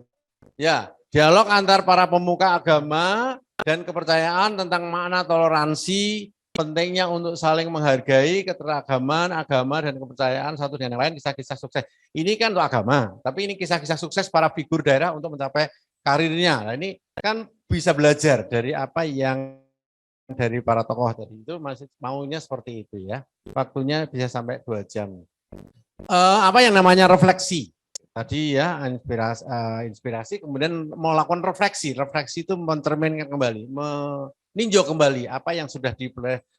Ya, dialog antar para pemuka agama dan kepercayaan tentang makna toleransi, pentingnya untuk saling menghargai keteragaman, agama dan kepercayaan satu dan yang lain, kisah-kisah sukses. Ini kan untuk agama, tapi ini kisah-kisah sukses para figur daerah untuk mencapai karirnya. Nah, ini kan bisa belajar dari apa yang dari para tokoh tadi itu masih maunya seperti itu ya. Waktunya bisa sampai 2 jam. Apa yang namanya refleksi? Tadi ya inspirasi kemudian melakukan refleksi itu mencerminkan kembali meninjau kembali apa yang sudah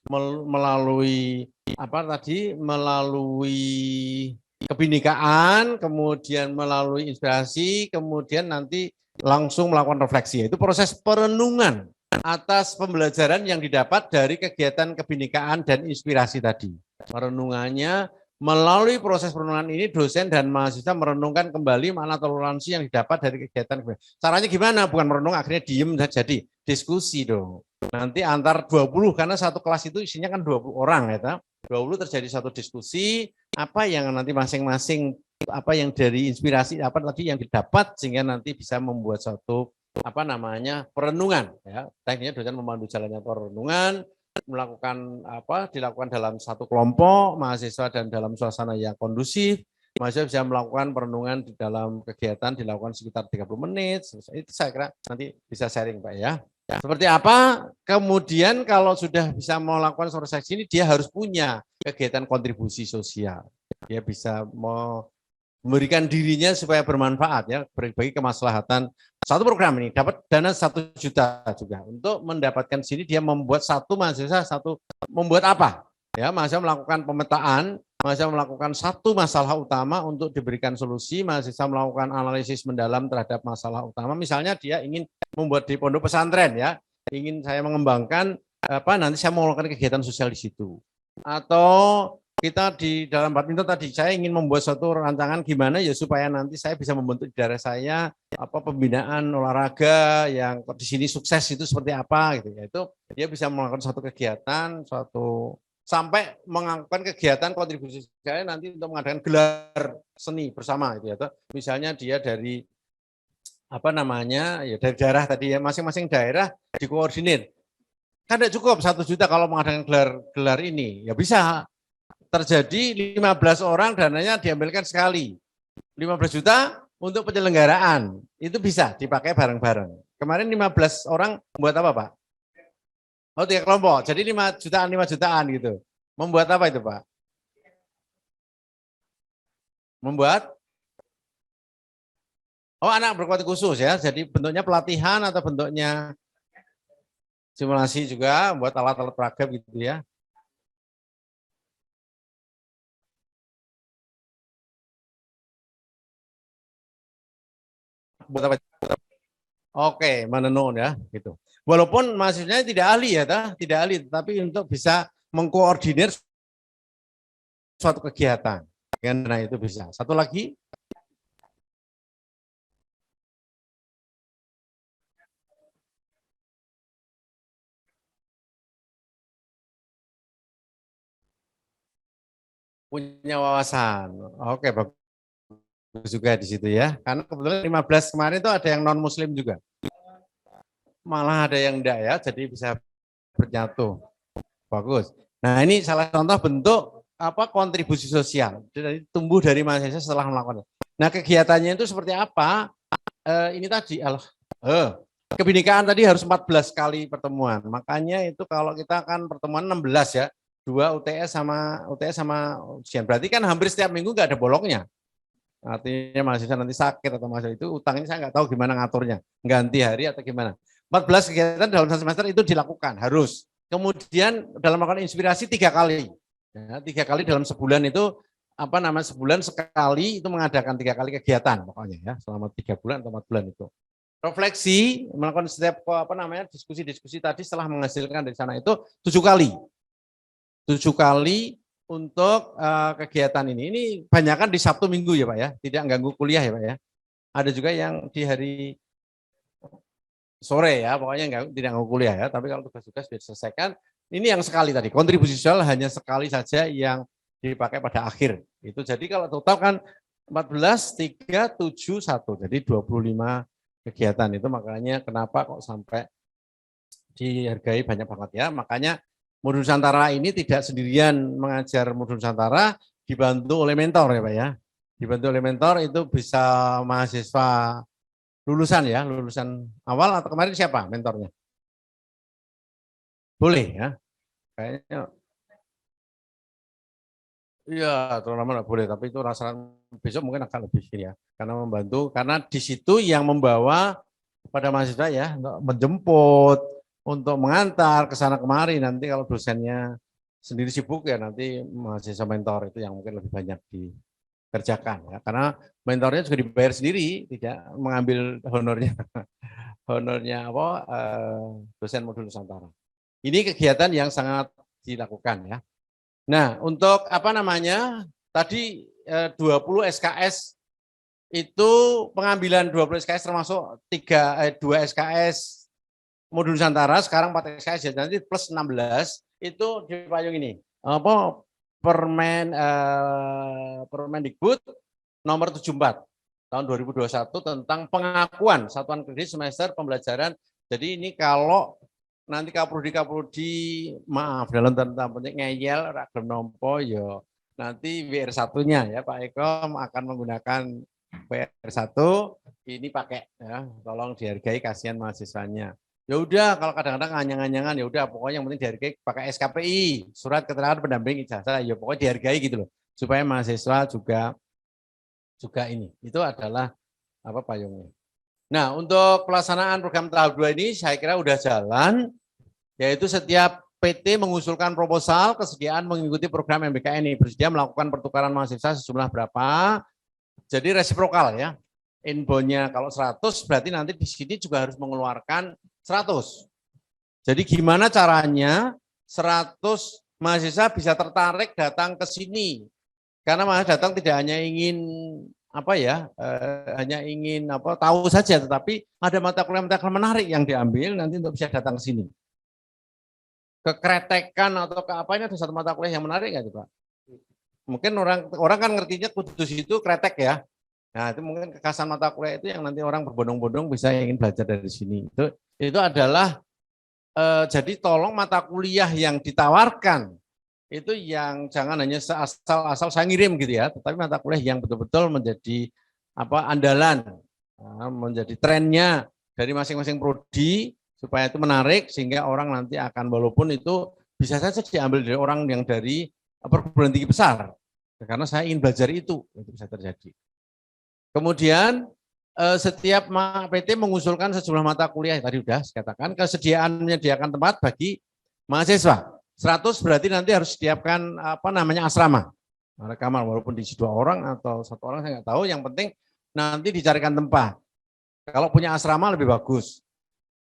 melalui melalui kebinekaan kemudian melalui inspirasi kemudian nanti langsung melakukan refleksi itu proses perenungan atas pembelajaran yang didapat dari kegiatan kebinekaan dan inspirasi tadi perenungannya. Melalui proses perenungan ini, dosen dan mahasiswa merenungkan kembali makna toleransi yang didapat dari kegiatan. Caranya gimana? Bukan merenung, akhirnya diem jadi diskusi dong. Nanti antar 20, karena satu kelas itu isinya kan 20 orang. Ya, 20 terjadi satu diskusi, apa yang nanti masing-masing, apa yang dari inspirasi, apa tadi yang didapat, sehingga nanti bisa membuat suatu perenungan. Ya. Tekniknya dosen memandu jalannya perenungan, dilakukan dalam satu kelompok mahasiswa dan dalam suasana yang kondusif mahasiswa bisa melakukan perenungan di dalam kegiatan dilakukan sekitar 30 menit itu saya kira nanti bisa sharing Pak ya seperti apa kemudian kalau sudah bisa melakukan refleksi ini dia harus punya kegiatan kontribusi sosial dia bisa memberikan dirinya supaya bermanfaat ya bagi kemaslahatan satu program ini dapat dana 1 juta juga untuk mendapatkan sini dia membuat satu mahasiswa membuat apa ya mahasiswa melakukan pemetaan mahasiswa melakukan satu masalah utama untuk diberikan solusi mahasiswa melakukan analisis mendalam terhadap masalah utama misalnya dia ingin membuat di pondok pesantren ya ingin saya mengembangkan nanti saya mau melakukan kegiatan sosial di situ atau kita di dalam badminton tadi saya ingin membuat suatu rancangan gimana ya supaya nanti saya bisa membentuk di daerah saya pembinaan olahraga yang di sini sukses itu seperti apa gitu ya itu dia bisa melakukan suatu kegiatan sampai melakukan kegiatan kontribusi saya nanti untuk mengadakan gelar seni bersama itu ya misalnya dia dari dari daerah tadi ya masing-masing daerah dikoordinir kan tidak cukup 1 juta kalau mengadakan gelar ini ya bisa terjadi 15 orang dananya diambilkan sekali 15 juta untuk penyelenggaraan itu bisa dipakai bareng-bareng kemarin 15 orang buat apa Pak? Oh 3 kelompok jadi 5 jutaan gitu membuat apa itu Pak? Membuat anak berkebutuhan khusus ya jadi bentuknya pelatihan atau bentuknya simulasi juga buat alat-alat peragam gitu ya buat apa? Oke, menenun ya, gitu. Walaupun mahasiswanya tidak ahli ya, tidak ahli, tapi untuk bisa mengkoordinir suatu kegiatan, karena itu bisa. Satu lagi, punya wawasan. Oke, bagus juga di situ ya. Karena kebetulan 15 kemarin itu ada yang non muslim juga. Malah ada yang enggak ya, jadi bisa bernyatu. Bagus. Nah, ini salah contoh bentuk kontribusi sosial. Jadi tumbuh dari mahasiswa setelah melakukan. Nah, kegiatannya itu seperti apa? Ini tadi kebinekaan tadi harus 14 kali pertemuan. Makanya itu kalau kita kan pertemuan 16 ya. 2 UTS sama ujian. Berarti kan hampir setiap minggu nggak ada bolongnya. Artinya mahasiswa nanti sakit atau mahasiswa itu utang ini saya nggak tahu gimana ngaturnya. Ganti hari atau gimana. 14 kegiatan dalam 1 semester itu dilakukan, harus. Kemudian dalam melakukan inspirasi 3 kali. Ya, 3 kali dalam sebulan itu sebulan sekali itu mengadakan 3 kali kegiatan pokoknya ya selama 3 bulan atau 4 bulan itu. refleksi, melakukan setiap diskusi-diskusi tadi setelah menghasilkan dari sana itu 7 kali. 7 kali untuk kegiatan ini. Ini banyakan di Sabtu Minggu ya Pak ya, tidak ganggu kuliah ya Pak ya. Ada juga yang di hari sore ya, pokoknya tidak ganggu kuliah ya, tapi kalau tugas-tugas sudah diselesaikan, ini yang sekali tadi, kontribusi sosial hanya sekali saja yang dipakai pada akhir. Itu jadi kalau total kan 14, 3, 7, 1, jadi 25 kegiatan itu, makanya kenapa kok sampai dihargai banyak banget ya. Makanya Modul Nusantara ini tidak sendirian mengajar Modul Nusantara, dibantu oleh mentor ya Pak ya. Dibantu oleh mentor itu bisa mahasiswa lulusan ya, lulusan awal atau kemarin siapa mentornya? Boleh ya, kayaknya. Iya, terutama nggak boleh, tapi itu rasa besok mungkin akan lebih ya, karena membantu, karena di situ yang membawa pada mahasiswa ya, untuk menjemput, untuk mengantar ke sana kemari. Nanti kalau dosennya sendiri sibuk ya, nanti mahasiswa mentor itu yang mungkin lebih banyak dikerjakan ya, karena mentornya juga dibayar sendiri, tidak mengambil honornya, honornya apa dosen Modul Nusantara. Ini kegiatan yang sangat dilakukan ya. Nah, untuk apa namanya, tadi 20 SKS itu pengambilan 20 SKS termasuk 2 SKS Modul Nusantara, sekarang 4 SKS ya, nanti plus 16 itu di payung ini. Apa Permendikbud nomor 74 tahun 2021 tentang pengakuan satuan kredit semester pembelajaran. Jadi ini kalau nanti kaprodi maaf dalam tanda petik ngeyel ragam nompo yo nanti WR1-nya ya Pak Eko akan menggunakan WR1 ini pakai ya, tolong dihargai, kasihan mahasiswanya. Ya udah kalau kadang-kadang anyang-anyangan ya udah pokoknya yang penting dihargai pakai SKPI, surat keterangan pendamping ijazah, ya pokoknya dihargai gitu loh. Supaya mahasiswa juga ini. Itu adalah apa payungnya. Nah, untuk pelaksanaan program tahap 2 ini saya kira udah jalan, yaitu setiap PT mengusulkan proposal kesediaan mengikuti program MBKN ini, bersedia melakukan pertukaran mahasiswa sejumlah berapa, jadi resiprokal ya. Inboundnya kalau 100 berarti nanti di sini juga harus mengeluarkan 100. Jadi gimana caranya 100 mahasiswa bisa tertarik datang ke sini, karena mahasiswa datang tidak hanya ingin apa ya, hanya ingin apa tahu saja, tetapi ada mata kuliah menarik yang diambil nanti untuk bisa datang ke sini. Kekretekan atau ke apa ini ada satu mata kuliah yang menarik nggak Pak? Mungkin orang kan ngertinya Kudus itu kretek ya. Nah itu mungkin kekasan mata kuliah itu yang nanti orang berbondong-bondong bisa ingin belajar dari sini. Itu adalah jadi tolong mata kuliah yang ditawarkan itu yang jangan hanya asal saya ngirim gitu ya, tetapi mata kuliah yang betul-betul menjadi apa andalan, menjadi trennya dari masing-masing prodi supaya itu menarik sehingga orang nanti akan, walaupun itu bisa saja diambil dari orang yang dari perguruan tinggi besar, karena saya ingin belajar itu bisa terjadi. Kemudian setiap PT mengusulkan sejumlah mata kuliah tadi sudah saya katakan, kesediaan menyediakan tempat bagi mahasiswa. 100 berarti nanti harus sediakan apa namanya asrama, kamar, walaupun di 2 orang atau 1 orang saya nggak tahu. Yang penting nanti dicarikan tempat. Kalau punya asrama lebih bagus.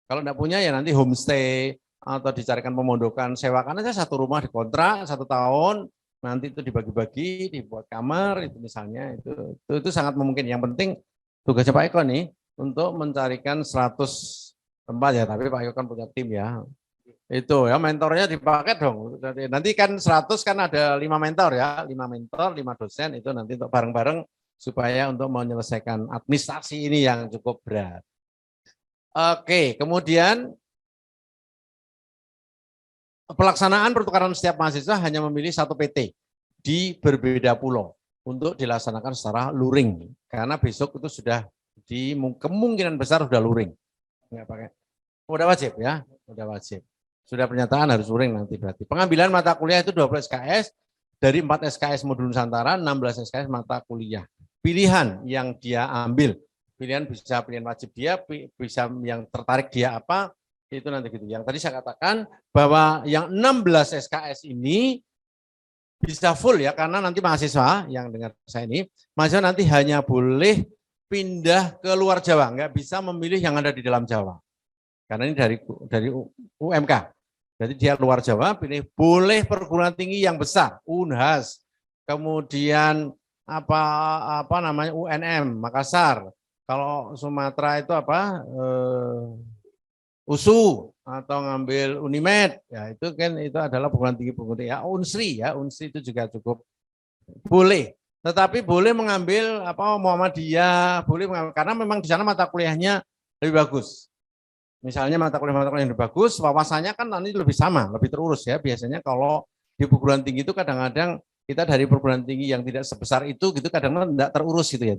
Kalau nggak punya ya nanti homestay atau dicarikan pemondokan, sewakan aja 1 rumah dikontrak 1 tahun, nanti itu dibagi-bagi, dibuat kamar itu misalnya itu sangat memungkinkan. Yang penting tugasnya Pak Eko nih untuk mencarikan 100 tempat ya, tapi Pak Eko kan punya tim ya. Itu ya mentornya dipakai dong. Nanti kan 100 kan ada 5 mentor ya, 5 mentor, 5 dosen itu nanti untuk bareng-bareng supaya untuk menyelesaikan administrasi ini yang cukup berat. Oke, kemudian pelaksanaan pertukaran setiap mahasiswa hanya memilih 1 PT di berbeda pulau untuk dilaksanakan secara luring, karena besok itu sudah di kemungkinan besar sudah luring. Enggak pakai. Udah wajib ya, udah wajib. Sudah pernyataan harus luring nanti berarti. Pengambilan mata kuliah itu 20 SKS, dari 4 SKS Modul Nusantara, 16 SKS mata kuliah. Pilihan yang dia ambil, pilihan bisa pilihan wajib dia, bisa yang tertarik dia apa, itu nanti gitu. Yang tadi saya katakan bahwa yang 16 SKS ini bisa full ya, karena nanti mahasiswa yang dengar saya ini, mahasiswa nanti hanya boleh pindah ke luar Jawa, nggak bisa memilih yang ada di dalam Jawa. Karena ini dari UMK. Jadi dia luar Jawa, pilih boleh perguruan tinggi yang besar, Unhas, kemudian apa namanya UNM Makassar. Kalau Sumatera itu apa? USU atau ngambil Unimed, ya itu kan itu adalah perguruan tinggi ya Unsri itu juga cukup boleh. Tetapi boleh mengambil apa Muhammadiyah, boleh mengambil, karena memang di sana mata kuliahnya lebih bagus. Misalnya mata kuliah yang lebih bagus, wawasannya kan nanti lebih sama, lebih terurus ya. Biasanya kalau di perguruan tinggi itu kadang-kadang kita dari perguruan tinggi yang tidak sebesar itu gitu kadang-kadang tidak terurus gitu ya.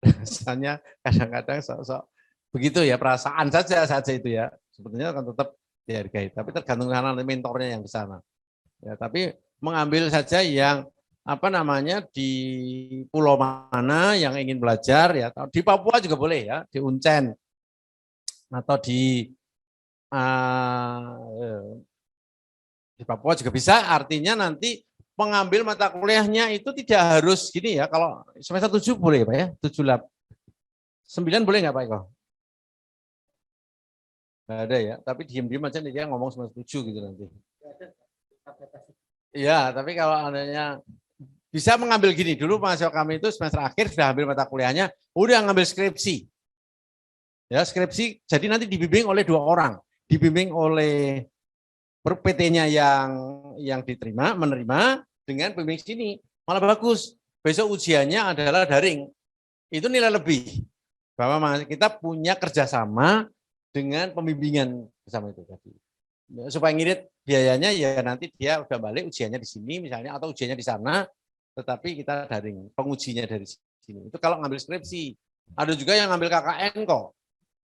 Misalnya kadang-kadang sok-sok begitu ya, perasaan saja itu ya. Sebetulnya akan tetap dihargai, tapi tergantung nanti mentornya yang ke sana. Ya, tapi mengambil saja yang apa namanya di pulau mana yang ingin belajar ya, di Papua juga boleh ya, di Uncen atau di Papua juga bisa. Artinya nanti pengambil mata kuliahnya itu tidak harus gini ya. Kalau semester 7 boleh Pak ya, 7 9 boleh nggak Pak Eko? Nggak ada ya, tapi diem-diem aja nih dia ngomong semester 7 gitu nanti. Iya, tapi kalau adanya bisa mengambil gini, dulu mahasiswa kami itu semester akhir sudah ambil mata kuliahnya, udah ngambil skripsi. Ya, skripsi, jadi nanti dibimbing oleh 2 orang. Dibimbing oleh PT-nya yang diterima, menerima, dengan pembimbing sini. Malah bagus. Besok ujiannya adalah daring. Itu nilai lebih. Bahwa kita punya kerjasama dengan pembimbingan bersama itu tadi. Supaya ngirit biayanya ya nanti dia udah balik ujiannya di sini misalnya atau ujiannya di sana, tetapi kita daring, pengujinya dari sini. Itu kalau ngambil skripsi. Ada juga yang ngambil KKN kok.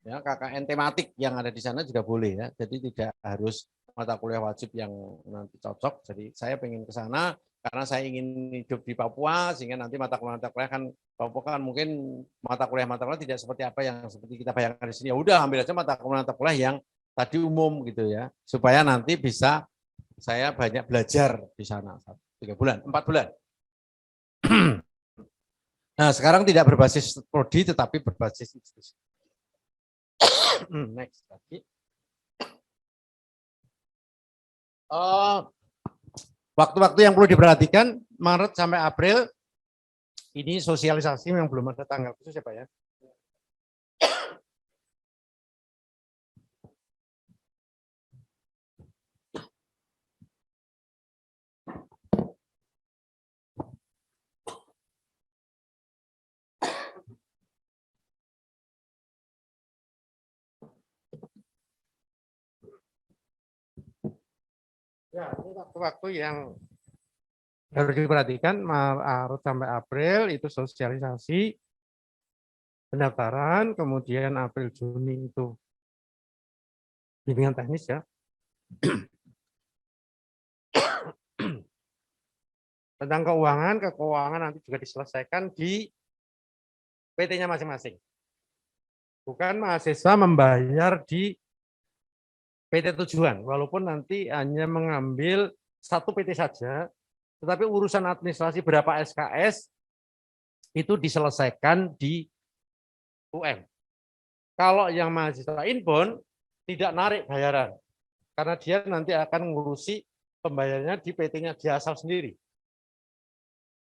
Ya, KKN tematik yang ada di sana juga boleh ya. Jadi tidak harus mata kuliah wajib yang nanti cocok. Jadi saya pengen ke sana karena saya ingin hidup di Papua sehingga nanti mata kuliah kan Papua kan mungkin mata kuliah tidak seperti apa yang seperti kita bayangkan di sini. Ya udah ambil aja mata kuliah yang tadi umum gitu ya. Supaya nanti bisa saya banyak belajar di sana 3 bulan, 4 bulan. Nah, sekarang tidak berbasis prodi tetapi berbasis institusi. Next lagi. Waktu-waktu yang perlu diperhatikan Maret sampai April ini sosialisasi yang belum ada tanggal khusus ya Pak ya. Ya, ini waktu-waktu yang harus diperhatikan Maret sampai April itu sosialisasi, pendaftaran, kemudian April Juni itu bimbingan teknis ya. Tentang keuangan nanti juga diselesaikan di PT-nya masing-masing. Bukan mahasiswa membayar di PT tujuan, walaupun nanti hanya mengambil satu PT saja, tetapi urusan administrasi berapa SKS itu diselesaikan di UM. Kalau yang mahasiswa inbound tidak narik bayaran, karena dia nanti akan mengurusi pembayarannya di PT-nya dia asal sendiri.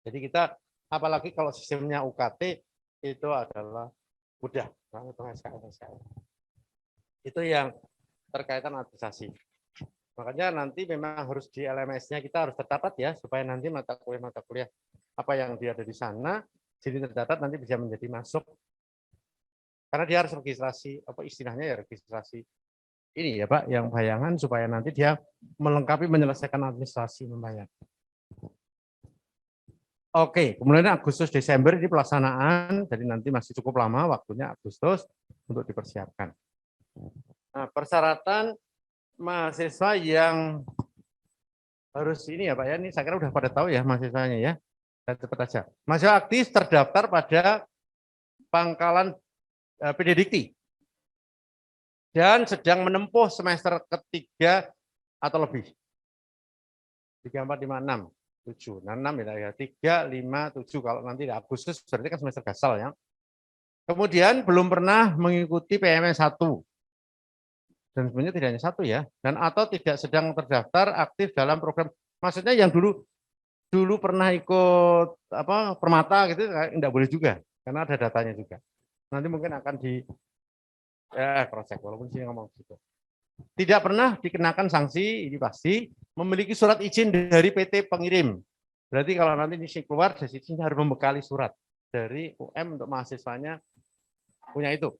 Jadi kita, apalagi kalau sistemnya UKT itu adalah mudah, menghitung SKS. Itu yang terkaitan administrasi. Makanya nanti memang harus di LMS-nya kita harus tercatat ya, supaya nanti mata kuliah apa yang dia ada di sana, jadi tercatat nanti bisa menjadi masuk. Karena dia harus registrasi, apa istilahnya ya registrasi ini ya Pak, yang bayangan supaya nanti dia melengkapi menyelesaikan administrasi membayar. Oke, kemudian Agustus Desember ini pelaksanaan, jadi nanti masih cukup lama waktunya Agustus untuk dipersiapkan. Nah, persyaratan mahasiswa yang harus ini ya Pak ya, ini saya kira udah pada tahu ya mahasiswanya ya. Saya cepat aja. Mahasiswa aktif terdaftar pada pangkalan PD Dikti dan sedang menempuh semester ketiga atau lebih. 3, 4, 5, 6, 7. Nah, 6 ya, 3, 5, 7 kalau nanti Agustus berarti kan semester gasal ya. Kemudian belum pernah mengikuti PMS 1. Dan sebenarnya tidak hanya 1 ya. Dan atau tidak sedang terdaftar aktif dalam program. Maksudnya yang dulu pernah ikut Permata gitu enggak boleh juga karena ada datanya juga. Nanti mungkin akan cross check walaupun sih ngomong gitu. Tidak pernah dikenakan sanksi, ini pasti memiliki surat izin dari PT pengirim. Berarti kalau nanti ini keluar dari sini harus membekali surat dari UM untuk mahasiswanya punya itu.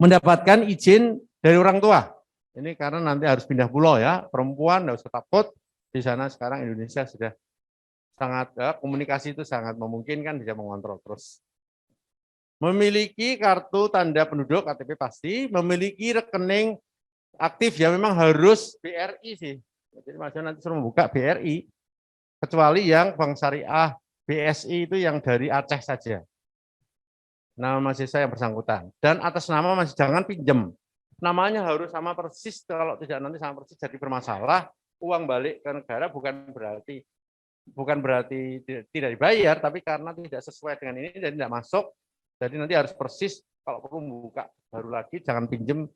Mendapatkan izin dari orang tua. Ini karena nanti harus pindah pulau ya, perempuan enggak usah takut. Di sana sekarang Indonesia sudah sangat komunikasi itu sangat memungkinkan, bisa mengontrol terus. Memiliki kartu tanda penduduk KTP pasti, memiliki rekening aktif ya memang harus BRI sih. Jadi maksudnya nanti suruh membuka BRI, kecuali yang Bank Syariah BSI itu yang dari Aceh saja. Nama mahasiswa yang bersangkutan dan atas nama masih jangan pinjam. Namanya harus sama persis, kalau tidak nanti sama persis jadi bermasalah. Uang balik ke negara bukan berarti tidak dibayar, tapi karena tidak sesuai dengan ini dan tidak masuk. Jadi nanti harus persis, kalau perlu buka baru lagi, jangan pinjem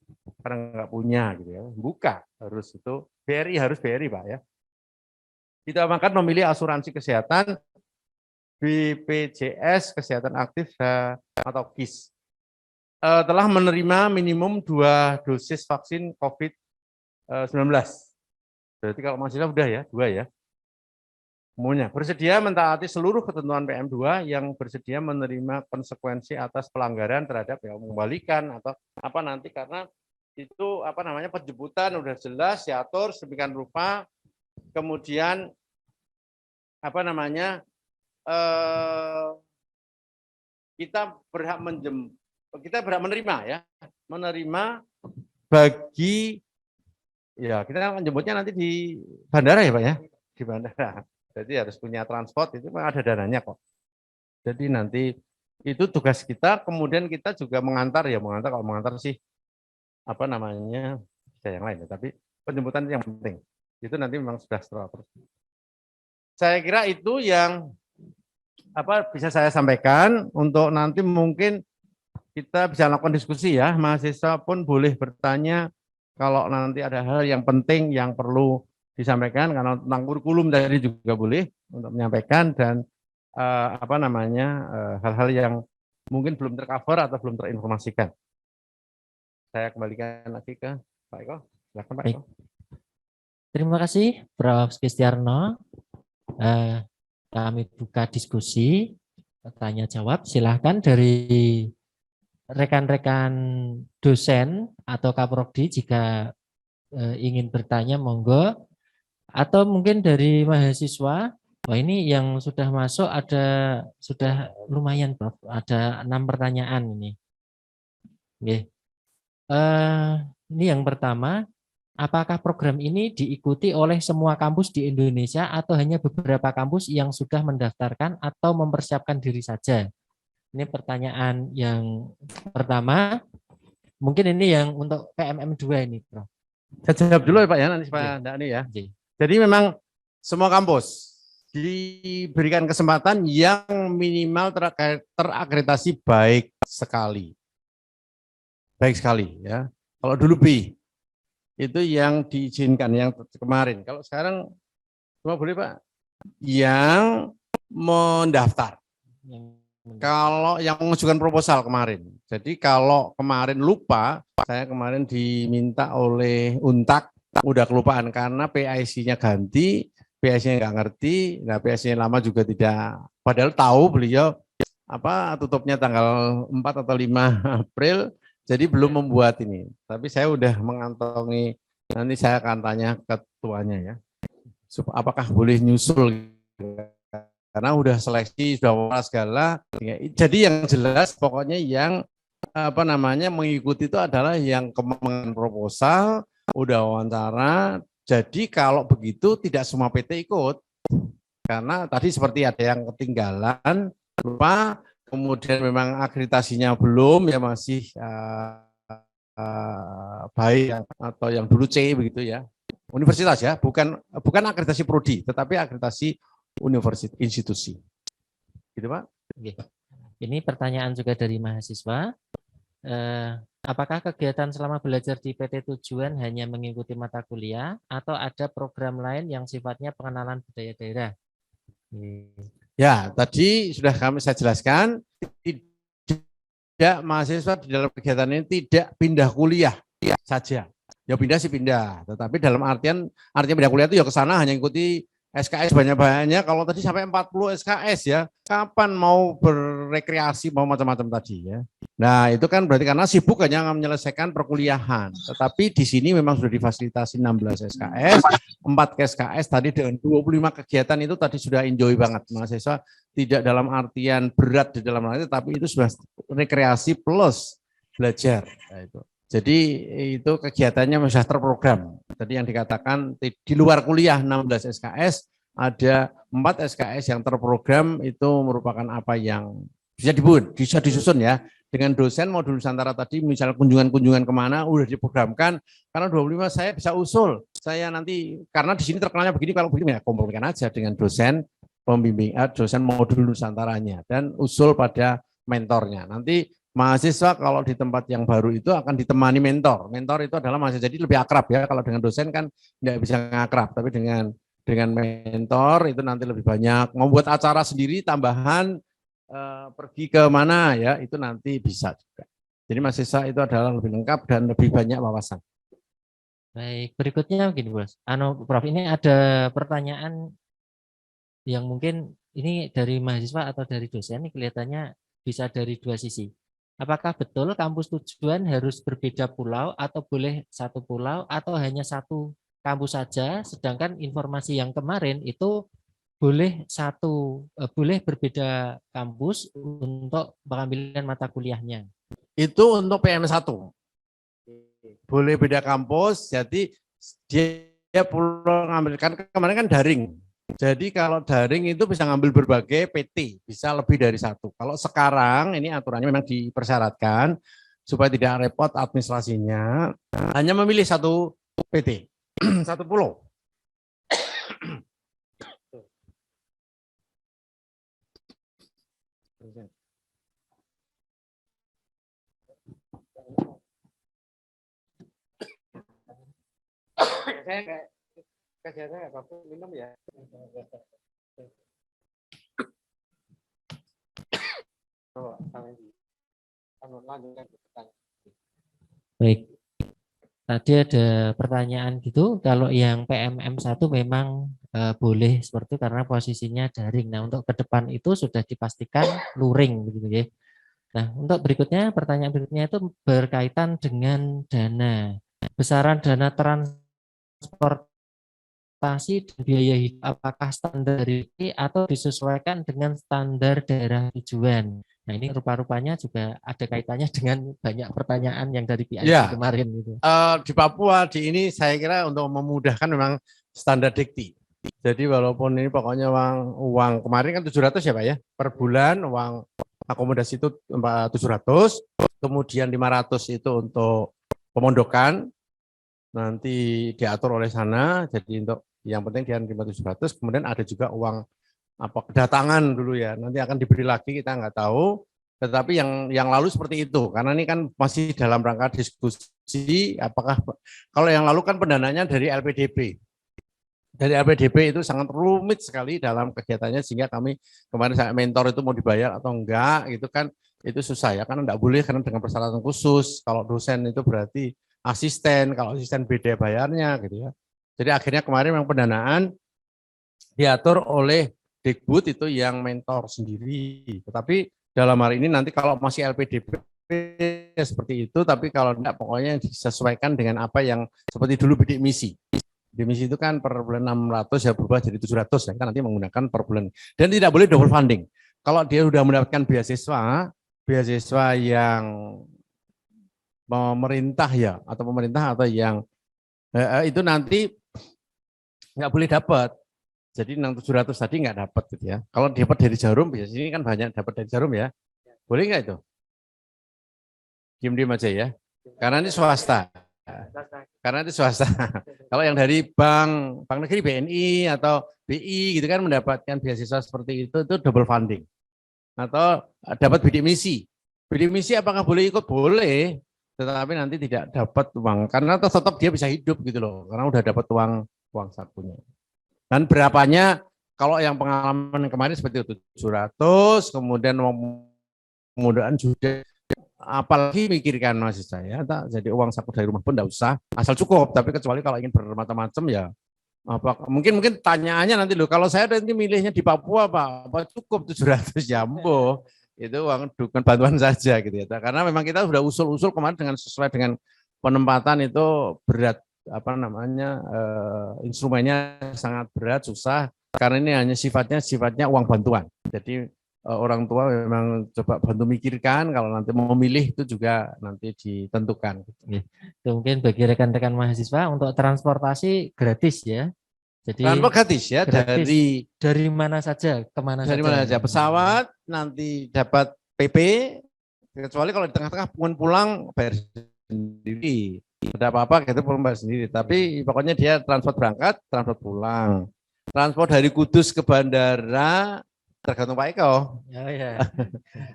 karena nggak punya gitu ya. Buka harus itu BRI, harus BRI Pak ya. Ditambahkan memilih asuransi kesehatan BPJS kesehatan aktif atau KIS. Telah menerima minimum 2 dosis vaksin COVID-19. Berarti kalau mahasiswa udah ya, 2 ya. Semuanya bersedia mentaati seluruh ketentuan PM2 yang bersedia menerima konsekuensi atas pelanggaran terhadap ya mengembalikan atau apa nanti karena itu penjemputan udah jelas diatur sedemikian rupa. Kemudian kita berhak menerima ya, menerima bagi ya kita menjemputnya nanti di bandara ya Pak ya, di bandara. Jadi harus punya transport, itu ada dananya kok. Jadi nanti itu tugas kita, kemudian kita juga mengantar kalau mengantar sih bisa yang lain ya, tapi penjemputan yang penting. Itu nanti memang sudah terus. Saya kira itu yang bisa saya sampaikan untuk nanti mungkin kita bisa lakukan diskusi ya, mahasiswa pun boleh bertanya kalau nanti ada hal yang penting yang perlu disampaikan, karena tentang kurikulum tadi juga boleh untuk menyampaikan dan hal-hal yang mungkin belum tercover atau belum terinformasikan. Saya kembalikan lagi ke Pak Eko. Silakan Pak Eko.
Terima kasih Prof. Kristiarno. Kami buka diskusi, tanya jawab. Silahkan dari rekan-rekan dosen atau Kaprodi jika ingin bertanya monggo. Atau mungkin dari mahasiswa, ini yang sudah masuk sudah lumayan Prof, ada 6 pertanyaan ini. Oke. Ini yang pertama, apakah program ini diikuti oleh semua kampus di Indonesia atau hanya beberapa kampus yang sudah mendaftarkan atau mempersiapkan diri saja? Ini pertanyaan yang pertama, mungkin ini yang untuk PMM2 ini Prof.
Saya jawab dulu ya Pak ya, nanti Pak Dhani ya. Jadi memang semua kampus diberikan kesempatan yang minimal terakreditasi baik sekali. Baik sekali ya. Kalau dulu B, itu yang diizinkan, yang kemarin. Kalau sekarang semua boleh Pak, yang mendaftar. Kalau yang mengajukan proposal kemarin. Jadi kalau kemarin lupa, saya kemarin diminta oleh Untak, udah kelupaan karena PIC-nya ganti, PIC-nya nggak ngerti, nah PIC-nya lama juga tidak, padahal tahu beliau tutupnya tanggal 4 atau 5 April, jadi belum membuat ini. Tapi saya udah mengantongi, nanti saya akan tanya ketuanya ya, apakah boleh nyusul, karena udah seleksi, sudah segala. Jadi yang jelas pokoknya yang mengikuti itu adalah yang kemampuan proposal, udah wawancara. Jadi kalau begitu tidak semua PT ikut, karena tadi seperti ada yang ketinggalan, lupa, kemudian memang akreditasinya belum, ya masih baik atau yang dulu C begitu ya, universitas ya, bukan akreditasi prodi, tetapi akreditasi universitas institusi, gitu Pak.
Ini pertanyaan juga dari mahasiswa. Apakah kegiatan selama belajar di PT Tujuan hanya mengikuti mata kuliah atau ada program lain yang sifatnya pengenalan budaya daerah?
Ya, tadi sudah saya jelaskan, tidak mahasiswa di dalam kegiatan ini tidak pindah kuliah saja. Ya pindah sih pindah, tetapi dalam artian pindah kuliah itu ya ke sana hanya ikuti SKS banyak-banyak. Kalau tadi sampai 40 SKS ya, kapan mau berrekreasi, mau macam-macam tadi ya. Nah itu kan berarti karena sibuk hanya menyelesaikan perkuliahan. Tetapi di sini memang sudah difasilitasi 16 SKS, 4 SKS tadi dengan 25 kegiatan itu tadi sudah enjoy banget. Mahasiswa tidak dalam artian berat di dalam arti, tapi itu sudah rekreasi plus belajar. Nah, itu. Jadi itu kegiatannya sudah terprogram. Tadi yang dikatakan di luar kuliah 16 SKS, ada 4 SKS yang terprogram itu merupakan apa yang bisa disusun ya. Dengan dosen modul Nusantara tadi misalnya kunjungan-kunjungan kemana udah diprogramkan, karena 25 saya bisa usul. Saya nanti, karena di sini terkenalnya begini, kalau begini ya kompromikan aja dengan dosen pembimbing, dosen modul Nusantaranya dan usul pada mentornya. Nanti mahasiswa kalau di tempat yang baru itu akan ditemani mentor. Mentor itu adalah mahasiswa, jadi lebih akrab ya. Kalau dengan dosen kan tidak bisa ngakrab, tapi dengan mentor itu nanti lebih banyak. Membuat acara sendiri tambahan, pergi ke mana ya, itu nanti bisa juga. Jadi mahasiswa itu adalah lebih lengkap dan lebih banyak wawasan.
Baik, berikutnya begini Bos. Prof, ini ada pertanyaan yang mungkin ini dari mahasiswa atau dari dosen, ini kelihatannya bisa dari dua sisi. Apakah betul kampus tujuan harus berbeda pulau atau boleh satu pulau atau hanya satu kampus saja, sedangkan informasi yang kemarin itu boleh boleh berbeda kampus untuk pengambilan mata kuliahnya.
Itu untuk PM1. Boleh beda kampus, jadi dia perlu mengambilkan, kemarin kan daring. Jadi kalau daring itu bisa ngambil berbagai PT, bisa lebih dari satu. Kalau sekarang ini aturannya memang dipersyaratkan supaya tidak repot administrasinya, hanya memilih satu PT, satu pulau. Saya apa minum ya.
Baik. Tadi ada pertanyaan gitu, kalau yang PMM1 memang boleh seperti itu karena posisinya daring. Nah, untuk ke depan itu sudah dipastikan luring begitu ya. Nah, untuk berikutnya, pertanyaan berikutnya itu berkaitan dengan dana. Besaran dana transportasi dan biaya hidup apakah standar ini atau disesuaikan dengan standar daerah tujuan. Nah, ini rupa-rupanya juga ada kaitannya dengan banyak pertanyaan yang dari PIC
ya,
kemarin gitu.
Di Papua di ini saya kira untuk memudahkan memang standar Dikti. Jadi walaupun ini pokoknya uang kemarin kan 700 ya Pak ya, per bulan uang akomodasi itu 700, kemudian 500 itu untuk pemondokan, nanti diatur oleh sana, jadi untuk yang penting dia 700, kemudian ada juga uang kedatangan dulu ya, nanti akan diberi lagi kita nggak tahu, tetapi yang lalu seperti itu, karena ini kan masih dalam rangka diskusi, apakah kalau yang lalu kan pendananya dari LPDP. Dari LPDP itu sangat rumit sekali dalam kegiatannya, sehingga kami kemarin saya mentor itu mau dibayar atau enggak, gitu kan, itu susah ya, karena enggak boleh karena dengan persyaratan khusus, kalau dosen itu berarti asisten, kalau asisten beda bayarnya gitu ya. Jadi akhirnya kemarin memang pendanaan diatur oleh Dikbud itu yang mentor sendiri. Tetapi dalam hari ini nanti kalau masih LPDP seperti itu, tapi kalau enggak pokoknya disesuaikan dengan apa yang seperti dulu bidik misi. Bidik misi itu kan per bulan 600 ya berubah jadi 700 ya, kan nanti menggunakan per bulan. Dan tidak boleh double funding. Kalau dia sudah mendapatkan beasiswa yang pemerintah ya, atau yang itu nanti nggak boleh dapat. Jadi 700 tadi nggak dapat gitu ya. Kalau dapat dari Jarum, biasanya ini kan banyak dapat dari Jarum ya. Boleh nggak itu? Diam-diam aja ya. Karena ini swasta. Kalau yang dari bank negeri BNI atau BI gitu kan mendapatkan beasiswa seperti itu double funding. atau dapat bidik misi. Bidik misi apakah boleh ikut? Boleh, tetapi nanti tidak dapat uang karena tetap dia bisa hidup gitu loh, karena udah dapat uang sakunya. Dan berapanya kalau yang pengalaman kemarin seperti itu 700, kemudian kemudian juga apalagi mikirkan mahasiswa ya, jadi uang saku dari rumah pun enggak usah, asal cukup. Tapi kecuali kalau ingin bermacam-macam ya mungkin tanyaannya nanti loh, kalau saya nanti milihnya di Papua apa cukup 700 jambo itu uang dukungan bantuan saja gitu ya, karena memang kita sudah usul-usul kemarin dengan sesuai dengan penempatan itu berat instrumennya sangat berat, susah karena ini hanya sifatnya uang bantuan. Jadi orang tua memang coba bantu mikirkan kalau nanti mau memilih itu juga nanti ditentukan.
Itu mungkin bagi rekan-rekan mahasiswa untuk transportasi gratis ya. Jadi
transport gratis ya,
gratis. Dari mana saja kemana saja.
Dari mana saja, pesawat nanti dapat PP, kecuali kalau di tengah-tengah pulang bayar sendiri. Ada apa-apa kita pulang bayar sendiri, tapi pokoknya dia transport berangkat, transport pulang. Transport dari Kudus ke bandara tergantung Pak Eko.
Oh, ya.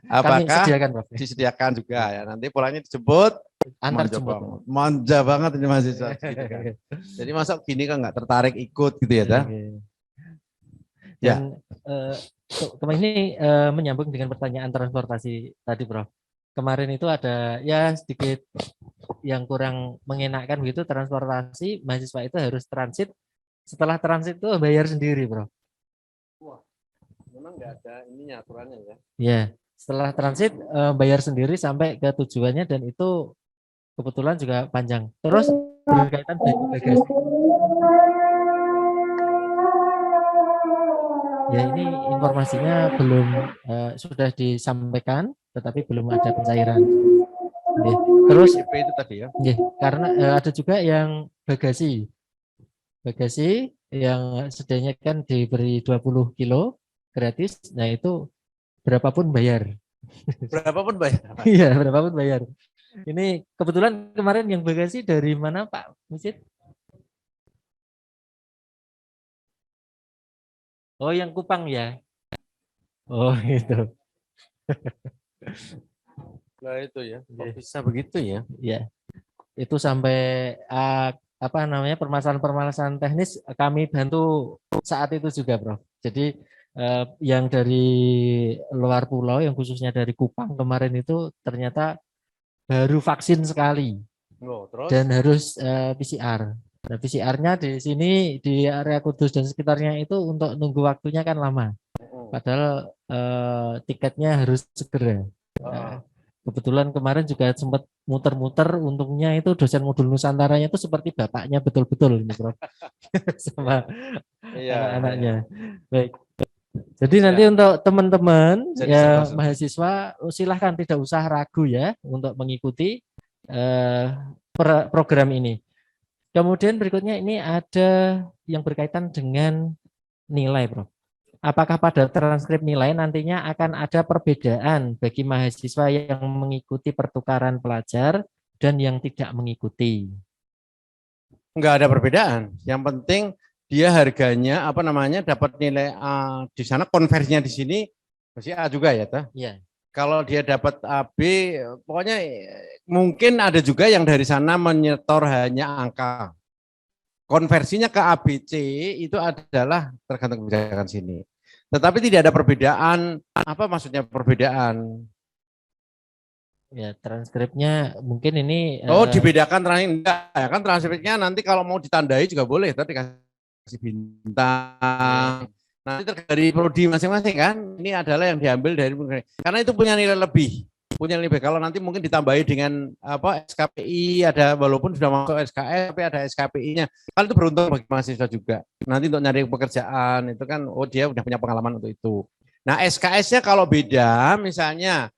Apakah
disediakan, Prof?
Disediakan juga ya. Nanti pulangnya dijemput,
antar jemput.
Manja banget ini mahasiswa. Gitu kan. Jadi masuk gini kan nggak tertarik ikut gitu ya, dah.
Dan ini menyambung dengan pertanyaan transportasi tadi, Prof. Kemarin itu ada ya sedikit yang kurang mengenakan gitu, transportasi mahasiswa itu harus transit. Setelah transit itu bayar sendiri, Prof.
Wah, memang nggak ada ininya aturannya ya.
Ya, setelah transit bayar sendiri sampai ke tujuannya, dan itu kebetulan juga panjang. Terus berkaitan dengan bagasi. Ya, ini informasinya belum sudah disampaikan, tetapi belum ada pencairan. Ya. Terus
itu tadi ya.
Ya, karena ada juga yang bagasi yang sedianya kan diberi 20 kilo gratis. Nah, itu berapapun bayar.
Berapapun bayar.
Iya, berapapun bayar. Ini kebetulan kemarin yang bagasi dari mana, Pak Musid? Oh, yang Kupang ya. Oh, itu.
Nah, itu ya. Kok bisa begitu ya?
Ya. Itu sampai permasalahan-permasalahan teknis kami bantu saat itu juga, Prof. Jadi yang dari luar pulau, yang khususnya dari Kupang kemarin itu ternyata baru vaksin sekali.
Terus?
Dan harus PCR. Nah, PCR-nya di sini di area Kudus dan sekitarnya itu untuk nunggu waktunya kan lama. Padahal tiketnya harus segera. Nah, kebetulan kemarin juga sempat muter-muter, untungnya itu dosen modul Nusantaranya itu seperti bapaknya betul-betul ini, Prof. Sama anak-anaknya. Baik. Jadi nanti untuk teman-teman ya mahasiswa silahkan tidak usah ragu ya untuk mengikuti program ini. Kemudian berikutnya ini ada yang berkaitan dengan nilai, Prof. Apakah pada transkrip nilai nantinya akan ada perbedaan bagi mahasiswa yang mengikuti pertukaran pelajar dan yang tidak mengikuti?
Enggak ada perbedaan. Yang penting dia harganya dapat nilai A di sana, konversinya di sini masih A juga ya, Tah?
Iya.
Kalau dia dapat AB, pokoknya mungkin ada juga yang dari sana menyetor hanya angka. Konversinya ke ABC itu adalah tergantung kebijakan sini. Tetapi tidak ada perbedaan. Apa maksudnya perbedaan?
Ya, transkripnya mungkin ini.
Dibedakan enggak ya kan, transkripnya nanti kalau mau ditandai juga boleh, tadi dikasih bintang. Nanti dari prodi masing-masing kan. Ini adalah yang diambil dari, karena itu punya nilai lebih. Kalau nanti mungkin ditambahi dengan SKPI ada, walaupun sudah masuk SKS tapi ada SKPI-nya, kan itu beruntung bagi mahasiswa juga. Nanti untuk nyari pekerjaan itu kan dia udah punya pengalaman untuk itu. Nah, SKS-nya kalau beda, misalnya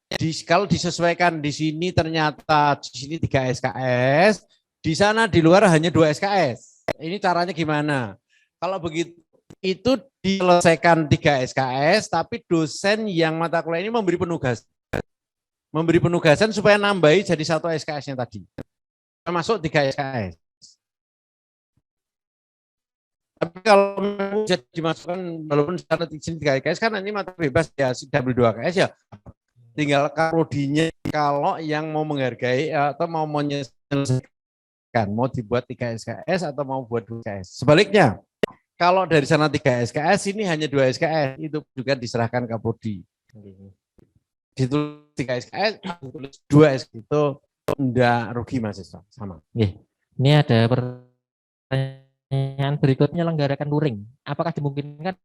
kalau disesuaikan di sini ternyata di sini 3 SKS, di sana di luar hanya 2 SKS. Ini caranya gimana? Kalau begitu itu diselesaikan 3 SKS, tapi dosen yang mata kuliah ini memberi penugasan supaya nambahi jadi 1 SKS-nya tadi. Termasuk 3 SKS. Tapi kalau memang bisa dimasukkan walaupun secara izin 3 SKS kan ini mata bebas ya W2 KS ya tinggal prodinya kalau yang mau menghargai atau mau menyelesaikan mau dibuat 3 SKS atau mau buat 2 SKS. Sebaliknya kalau dari sana 3 SKS ini hanya 2 SKS itu juga diserahkan ke prodi. Ditulis 3 SKS, ditulis 2 SKS itu enggak rugi mahasiswa sama.
Ini ada pertanyaan berikutnya, lenggarakan luring. Apakah dimungkinkan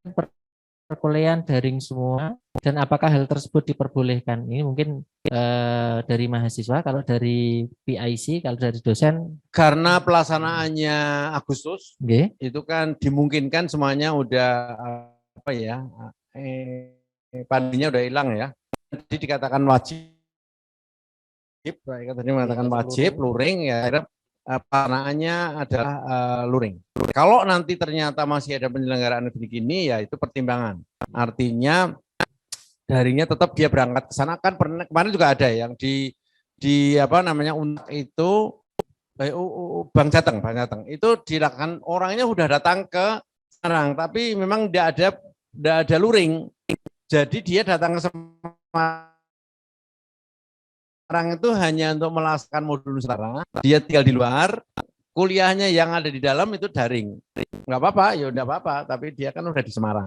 perkuliahan daring semua dan apakah hal tersebut diperbolehkan? Ini mungkin dari mahasiswa, kalau dari PIC, kalau dari dosen.
Karena pelaksanaannya Agustus,
Oke.
itu kan dimungkinkan semuanya udah apa ya, pandeminya udah hilang ya. Jadi dikatakan wajib, tadi mengatakan wajib, luring ya. Pelaksanaannya adalah luring. Kalau nanti ternyata masih ada penyelenggaraan begini, ya itu pertimbangan. Artinya daringnya tetap dia berangkat ke sana kan kemarin juga ada yang di apa namanya itu Bang Jateng itu dilakukan orangnya udah datang ke Semarang, tapi memang tidak ada luring. Jadi dia datang ke Semarang itu hanya untuk melaksanakan modul Nusantara. Dia tinggal di luar, kuliahnya yang ada di dalam itu daring. Nggak apa-apa, ya udah apa-apa, tapi dia kan udah di Semarang.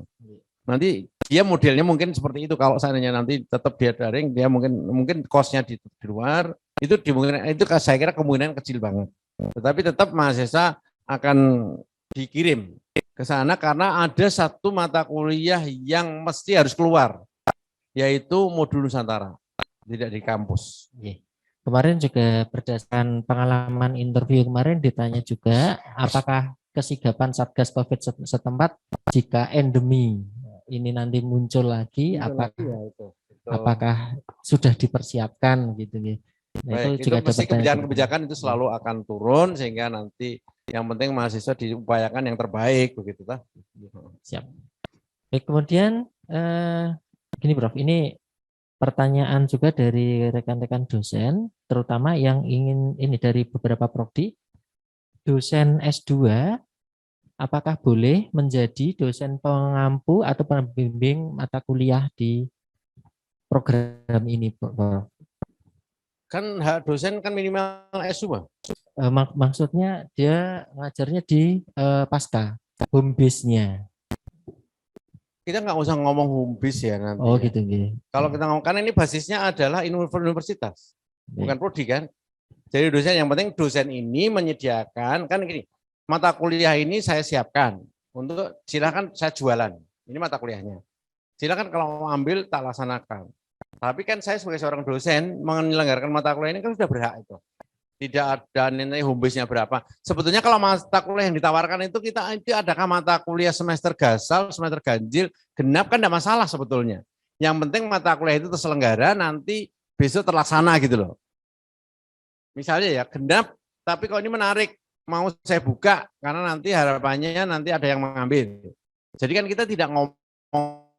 Nanti dia modelnya mungkin seperti itu. Kalau seandainya nanti tetap dia daring, dia mungkin kosnya di luar, itu dimungkinkan, itu saya kira kemungkinan kecil banget. Tetapi tetap mahasiswa akan dikirim ke sana karena ada satu mata kuliah yang mesti harus keluar, yaitu modul Nusantara, tidak di kampus.
Kemarin juga berdasarkan pengalaman interview kemarin ditanya juga apakah kesigapan Satgas COVID setempat jika endemi ini nanti muncul lagi, apakah sudah dipersiapkan gitu. Nah,
baik, itu juga mesti kebijakan-kebijakan itu selalu akan turun sehingga nanti yang penting mahasiswa diupayakan yang terbaik begitu kan.
Siap. Baik, kemudian gini Prof, ini pertanyaan juga dari rekan-rekan dosen, terutama yang ingin ini dari beberapa prodi, dosen S2, apakah boleh menjadi dosen pengampu atau pembimbing mata kuliah di program ini, Prof?
Kan hak dosen kan minimal S2.
Maksudnya dia ngajarnya di pasca, home base-nya.
Kita nggak usah ngomong home base ya nanti.
Oh
ya.
gitu.
Kalau kita ngomong, karena ini basisnya adalah universitas, bukan prodi kan. Jadi dosen yang penting dosen ini menyediakan, kan gini, mata kuliah ini saya siapkan untuk silakan saya jualan. Ini mata kuliahnya. Silakan kalau mau ambil tak laksanakan. Tapi kan saya sebagai seorang dosen menyelenggarakan mata kuliah ini kan sudah berhak itu. Tidak ada nilai home base-nya berapa. Sebetulnya kalau mata kuliah yang ditawarkan itu adakah mata kuliah semester gasal, semester ganjil, genap kan tidak masalah sebetulnya. Yang penting mata kuliah itu terselenggara nanti besok terlaksana gitu loh. Misalnya ya genap, tapi kalau ini menarik, mau saya buka karena nanti harapannya nanti ada yang mengambil. Jadi kan kita tidak ngomong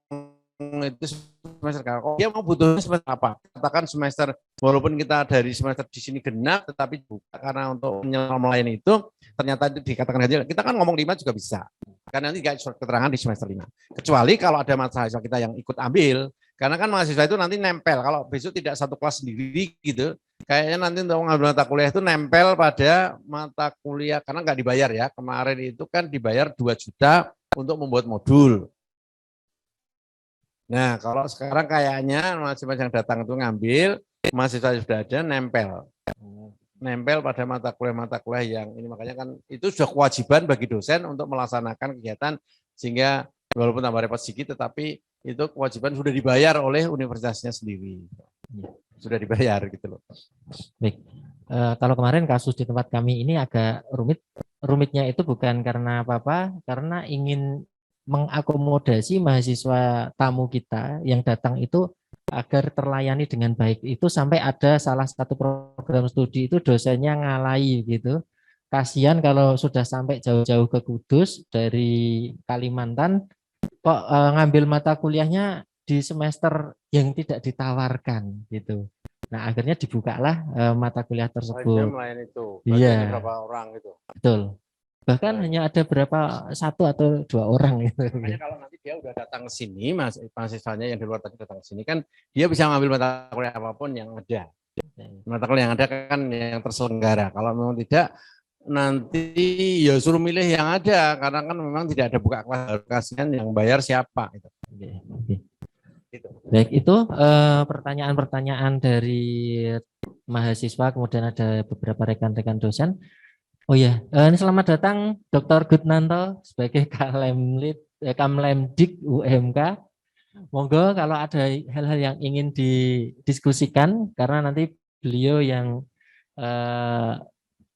itu semester kalau dia mau butuhnya semester apa? Katakan semester walaupun kita dari semester di sini genap tetapi buka karena untuk melayani itu ternyata itu dikatakan ganjil. Kita kan ngomong 5 juga bisa. Karena nanti enggak surat keterangan di semester 5. Kecuali kalau ada mahasiswa kita yang ikut ambil, karena kan mahasiswa itu nanti nempel kalau besok tidak satu kelas sendiri gitu. Kayaknya nanti untuk mengambil mata kuliah itu nempel pada mata kuliah karena enggak dibayar ya. Kemarin itu kan dibayar 2 juta untuk membuat modul. Nah, kalau sekarang kayaknya mahasiswa yang datang itu ngambil, mahasiswa sudah ada nempel pada mata kuliah yang ini, makanya kan itu sudah kewajiban bagi dosen untuk melaksanakan kegiatan sehingga walaupun tambah repot sedikit tetapi itu kewajiban sudah dibayar oleh universitasnya sendiri. Sudah dibayar gitu loh.
Baik. Kalau kemarin kasus di tempat kami ini agak rumit. Rumitnya itu bukan karena apa-apa, karena ingin mengakomodasi mahasiswa tamu kita yang datang itu agar terlayani dengan baik. Itu sampai ada salah satu program studi itu dosennya ngalahi gitu. Kasihan kalau sudah sampai jauh-jauh ke Kudus dari Kalimantan kok ngambil mata kuliahnya di semester yang tidak ditawarkan gitu. Nah, akhirnya dibukalah mata kuliah tersebut.
Melayani itu.
Iya.
Berapa orang gitu.
Betul. Bahkan hanya ada berapa, 1 atau 2 orang gitu.
Makanya kalau nanti dia udah datang ke sini, mahasiswanya yang di luar tadi datang ke sini kan dia bisa ngambil mata kuliah apapun yang ada. Mata kuliah yang ada kan yang terselenggara. Kalau memang tidak, nanti ya suruh milih yang ada karena kan memang tidak ada buka kelas kasihan yang bayar siapa gitu.
Oke. Baik, itu pertanyaan-pertanyaan dari mahasiswa, kemudian ada beberapa rekan-rekan dosen. Oh ya, ini selamat datang Dr. Gudnanto sebagai Kamlemdik UMK. Monggo kalau ada hal-hal yang ingin didiskusikan, karena nanti beliau yang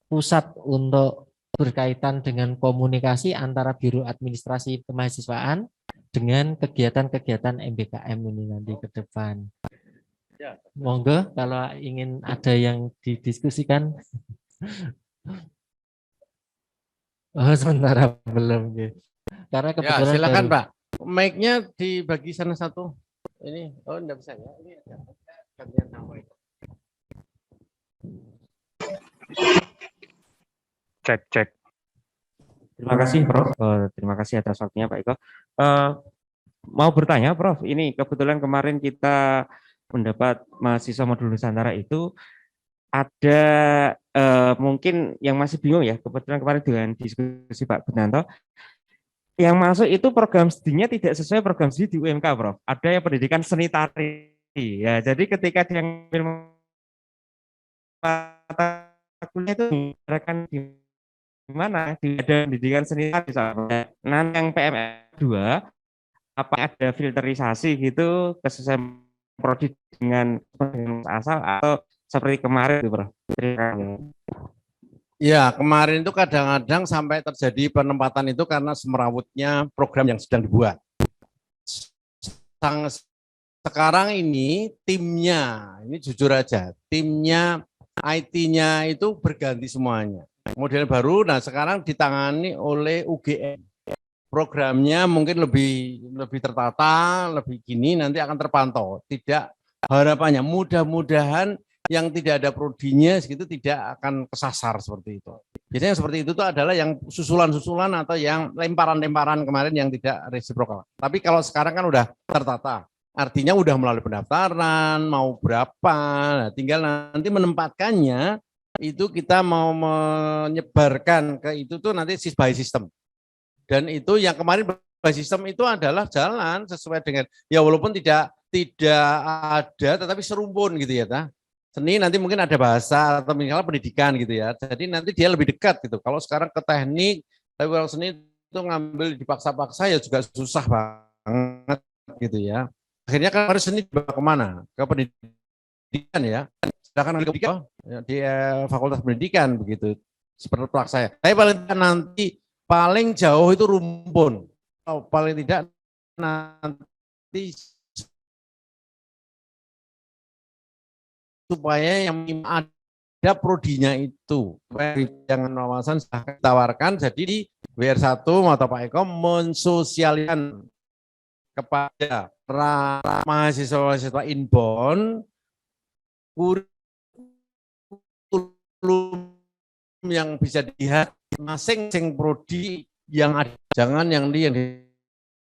pusat untuk berkaitan dengan komunikasi antara Biro Administrasi Kemahasiswaan dengan kegiatan-kegiatan MBKM ini nanti ke depan. Monggo kalau ingin ada yang didiskusikan. Oh, sementara belum. Karena
Ya,
kebetulan
silakan
baru.
Pak. Mic-nya dibagi sana satu. Ini, oh enggak bisa ya. Ini ada gantian sama itu.
Cek. Terima kasih, Prof. Terima kasih atas waktunya, Pak Eko. Mau bertanya, Prof. Ini kebetulan kemarin kita mendapat mahasiswa modul Nusantara itu ada mungkin yang masih bingung ya. Kebetulan kemarin dengan diskusi Pak Gudnanto, yang masuk itu program studinya tidak sesuai program studi di UMK, Prof. Ada yang pendidikan seni tari. Ya, jadi ketika dia ngambil mata kuliah itu menggunakan di mana ada pendidikan seni tari misalnya. Nah, yang PMR 2 apa ada filterisasi gitu kesesuaian prodi dengan asal atau seperti kemarin itu, Prof. Terima kasih.
Ya, kemarin itu kadang-kadang sampai terjadi penempatan itu karena semerawutnya program yang sedang dibuat. Sekarang ini timnya, ini jujur aja, timnya IT-nya itu berganti semuanya. Model baru, nah sekarang ditangani oleh UGM. Programnya mungkin lebih tertata, lebih gini, nanti akan terpantau. Tidak, harapannya mudah-mudahan yang tidak ada prodinya segitu tidak akan kesasar seperti itu. Biasanya seperti itu tuh adalah yang susulan-susulan atau yang lemparan-lemparan kemarin yang tidak resiprokal. Tapi kalau sekarang kan udah tertata, artinya udah melalui pendaftaran, mau berapa, nah tinggal nanti menempatkannya itu kita mau menyebarkan ke itu tuh nanti by system. Dan itu yang kemarin by system itu adalah jalan sesuai dengan, ya walaupun tidak ada tetapi serumpun gitu ya, seni nanti mungkin ada bahasa atau misalnya pendidikan gitu ya. Jadi nanti dia lebih dekat gitu. Kalau sekarang ke teknik, tapi kalau seni itu ngambil dipaksa-paksa ya juga susah banget gitu ya. Akhirnya kan harus seni dibawa kemana? Ke pendidikan ya. Sedangkan di Fakultas Pendidikan begitu. Seperti pelak saya. Tapi paling jauh itu rumpun. Atau paling tidak nanti supaya yang ada prodinya itu jangan wawasan ditawarkan, jadi di WR1 atau Pak Eko mensosialkan kepada para mahasiswa inbound kurikulum yang bisa dilihat masing-masing prodi yang ada, jangan yang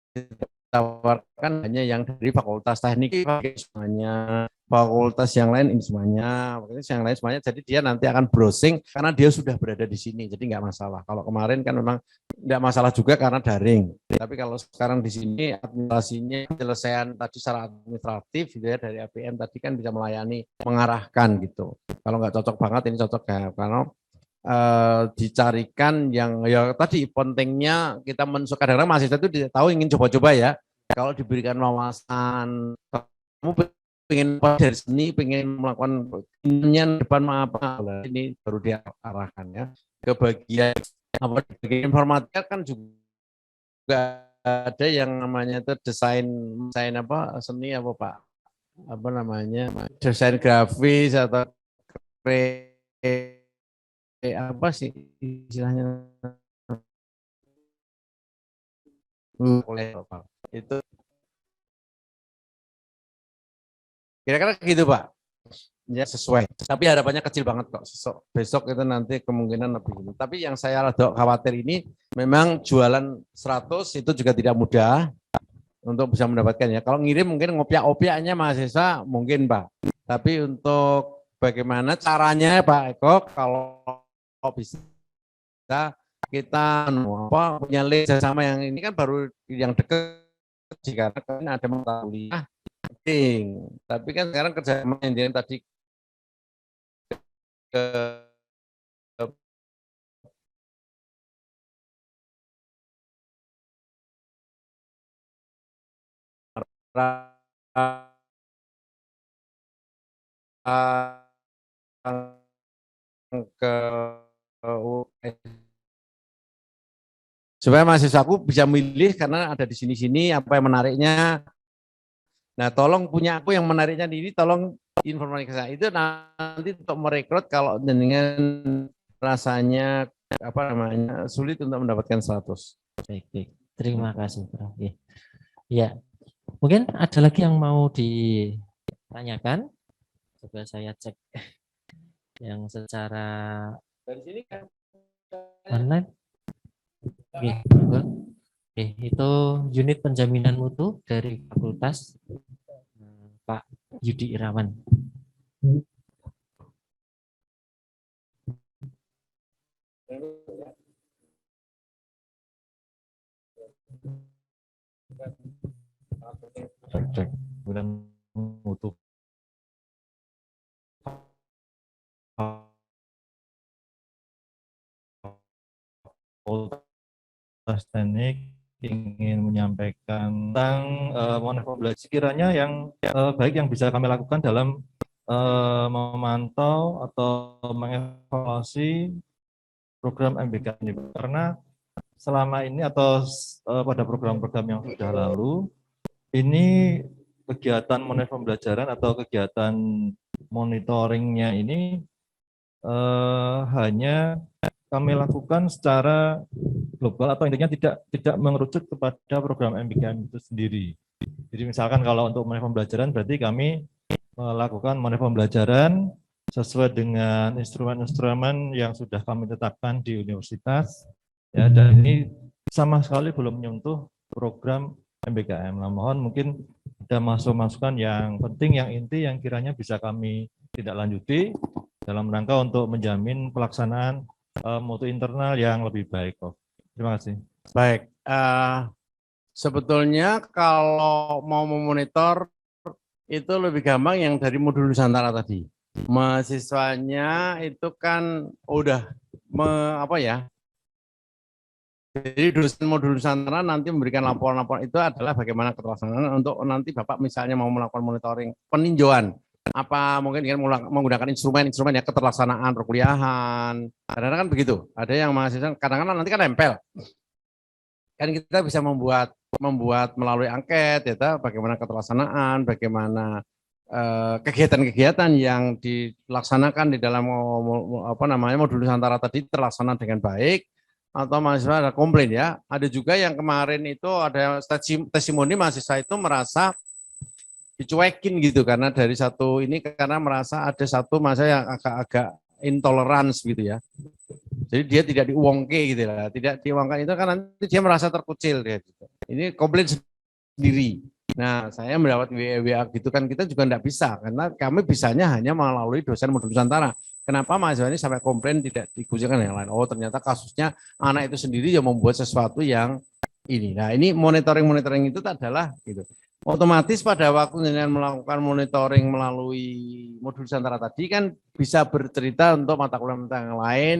ditawarkan hanya yang dari fakultas teknik semuanya, fakultas yang lain ini semuanya, fakultas yang lain semuanya. Jadi dia nanti akan browsing karena dia sudah berada di sini, jadi nggak masalah. Kalau kemarin kan memang nggak masalah juga karena daring. Tapi kalau sekarang di sini administrasinya penyelesaian tadi secara administratif gitu ya, dari APM tadi kan bisa melayani, mengarahkan gitu. Kalau nggak cocok banget ini cocok ya, karena dicarikan yang ya tadi pentingnya kita kadang-kadang mahasiswa itu tahu ingin coba-coba ya. Kalau diberikan wawasan, kamu pengen dari seni, pengen melakukan inginnya depan apa, ini baru diarahkan ya ke bagian apa, bagian informatika kan juga ada yang namanya itu desain apa seni apa Pak, apa namanya desain grafis atau apa sih istilahnya itu kira-kira gitu Pak. ya sesuai. Tapi harapannya kecil banget kok. Besok itu nanti kemungkinan lebih ini. Tapi yang saya rada khawatir ini memang jualan 100 itu juga tidak mudah untuk bisa mendapatkan ya. Kalau ngirim mungkin ngopiak-opiaknya mahasiswa mungkin Pak. Tapi untuk bagaimana caranya Pak Eko kalau bisa kita punya link sama yang ini kan baru yang dekat jika kan ada mata kuliah penting. Tapi kan sekarang kerjasama yang tadi ke ke supaya mahasiswaku bisa milih karena ada di sini-sini apa yang menariknya. Nah, tolong punya aku yang menariknya di ini, tolong informasi ke saya. Itu nanti untuk merekrut kalau dengan rasanya apa namanya sulit untuk mendapatkan 100.
Baik. Terima kasih, Prof. Ya, mungkin ada lagi yang mau ditanyakan. Coba saya cek yang secara
Dari sini kan
online. Oke, itu unit penjaminan mutu dari Fakultas Pak Yudi Irawan.
Cek kemudian mutu Fakultas Teknik ingin menyampaikan tentang monitoring belajar sekiranya yang baik yang bisa kami lakukan dalam memantau atau mengevaluasi program MBK ini, karena selama ini atau pada program-program yang sudah lalu ini kegiatan monitoring pembelajaran atau kegiatan monitoringnya ini hanya kami lakukan secara global atau intinya tidak mengerucut kepada program MBKM itu sendiri. Jadi misalkan kalau untuk monitoring pembelajaran berarti kami melakukan monitoring pembelajaran sesuai dengan instrumen-instrumen yang sudah kami tetapkan di universitas ya, dan ini sama sekali belum menyentuh program MBKM. Nah, mohon mungkin ada masukan yang penting, yang inti yang kiranya bisa kami tindak lanjuti dalam rangka untuk menjamin pelaksanaan mutu internal yang lebih baik. Terima kasih.
baik. Sebetulnya kalau mau memonitor itu lebih gampang yang dari modul Nusantara tadi. Mahasiswanya itu kan udah jadi dosen modul Nusantara nanti memberikan laporan-laporan itu adalah bagaimana keterlaksanaan untuk nanti Bapak misalnya mau melakukan monitoring peninjauan apa mungkin dengan menggunakan instrumen-instrumen ya keterlaksanaan perkuliahan. Kadang-kadang kan begitu. Ada yang mahasiswa kadang-kadang nanti kan nempel. Kan kita bisa membuat melalui angket ya, bagaimana keterlaksanaan, bagaimana kegiatan-kegiatan yang dilaksanakan di dalam modul Nusantara tadi terlaksana dengan baik, atau mahasiswa ada komplain ya. Ada juga yang kemarin itu ada testimoni mahasiswa itu merasa dicuekin gitu karena dari satu ini karena merasa ada satu mahasiswa yang agak-agak intolerans gitu ya. Jadi dia tidak diuangke gitu lah, tidak diuangkan itu kan nanti dia merasa terkucil dia gitu. Ini komplain sendiri. Nah, saya mendapat WA gitu kan kita juga tidak bisa karena kami bisanya hanya melalui dosen modul Nusantara. Kenapa mahasiswa ini sampai komplain tidak dikucilkan yang lain? Oh, ternyata kasusnya anak itu sendiri yang membuat sesuatu yang ini. Nah, ini monitoring itu adalah gitu. Otomatis pada waktu dengan melakukan monitoring melalui modul Nusantara tadi kan bisa bercerita untuk mata kuliah yang lain,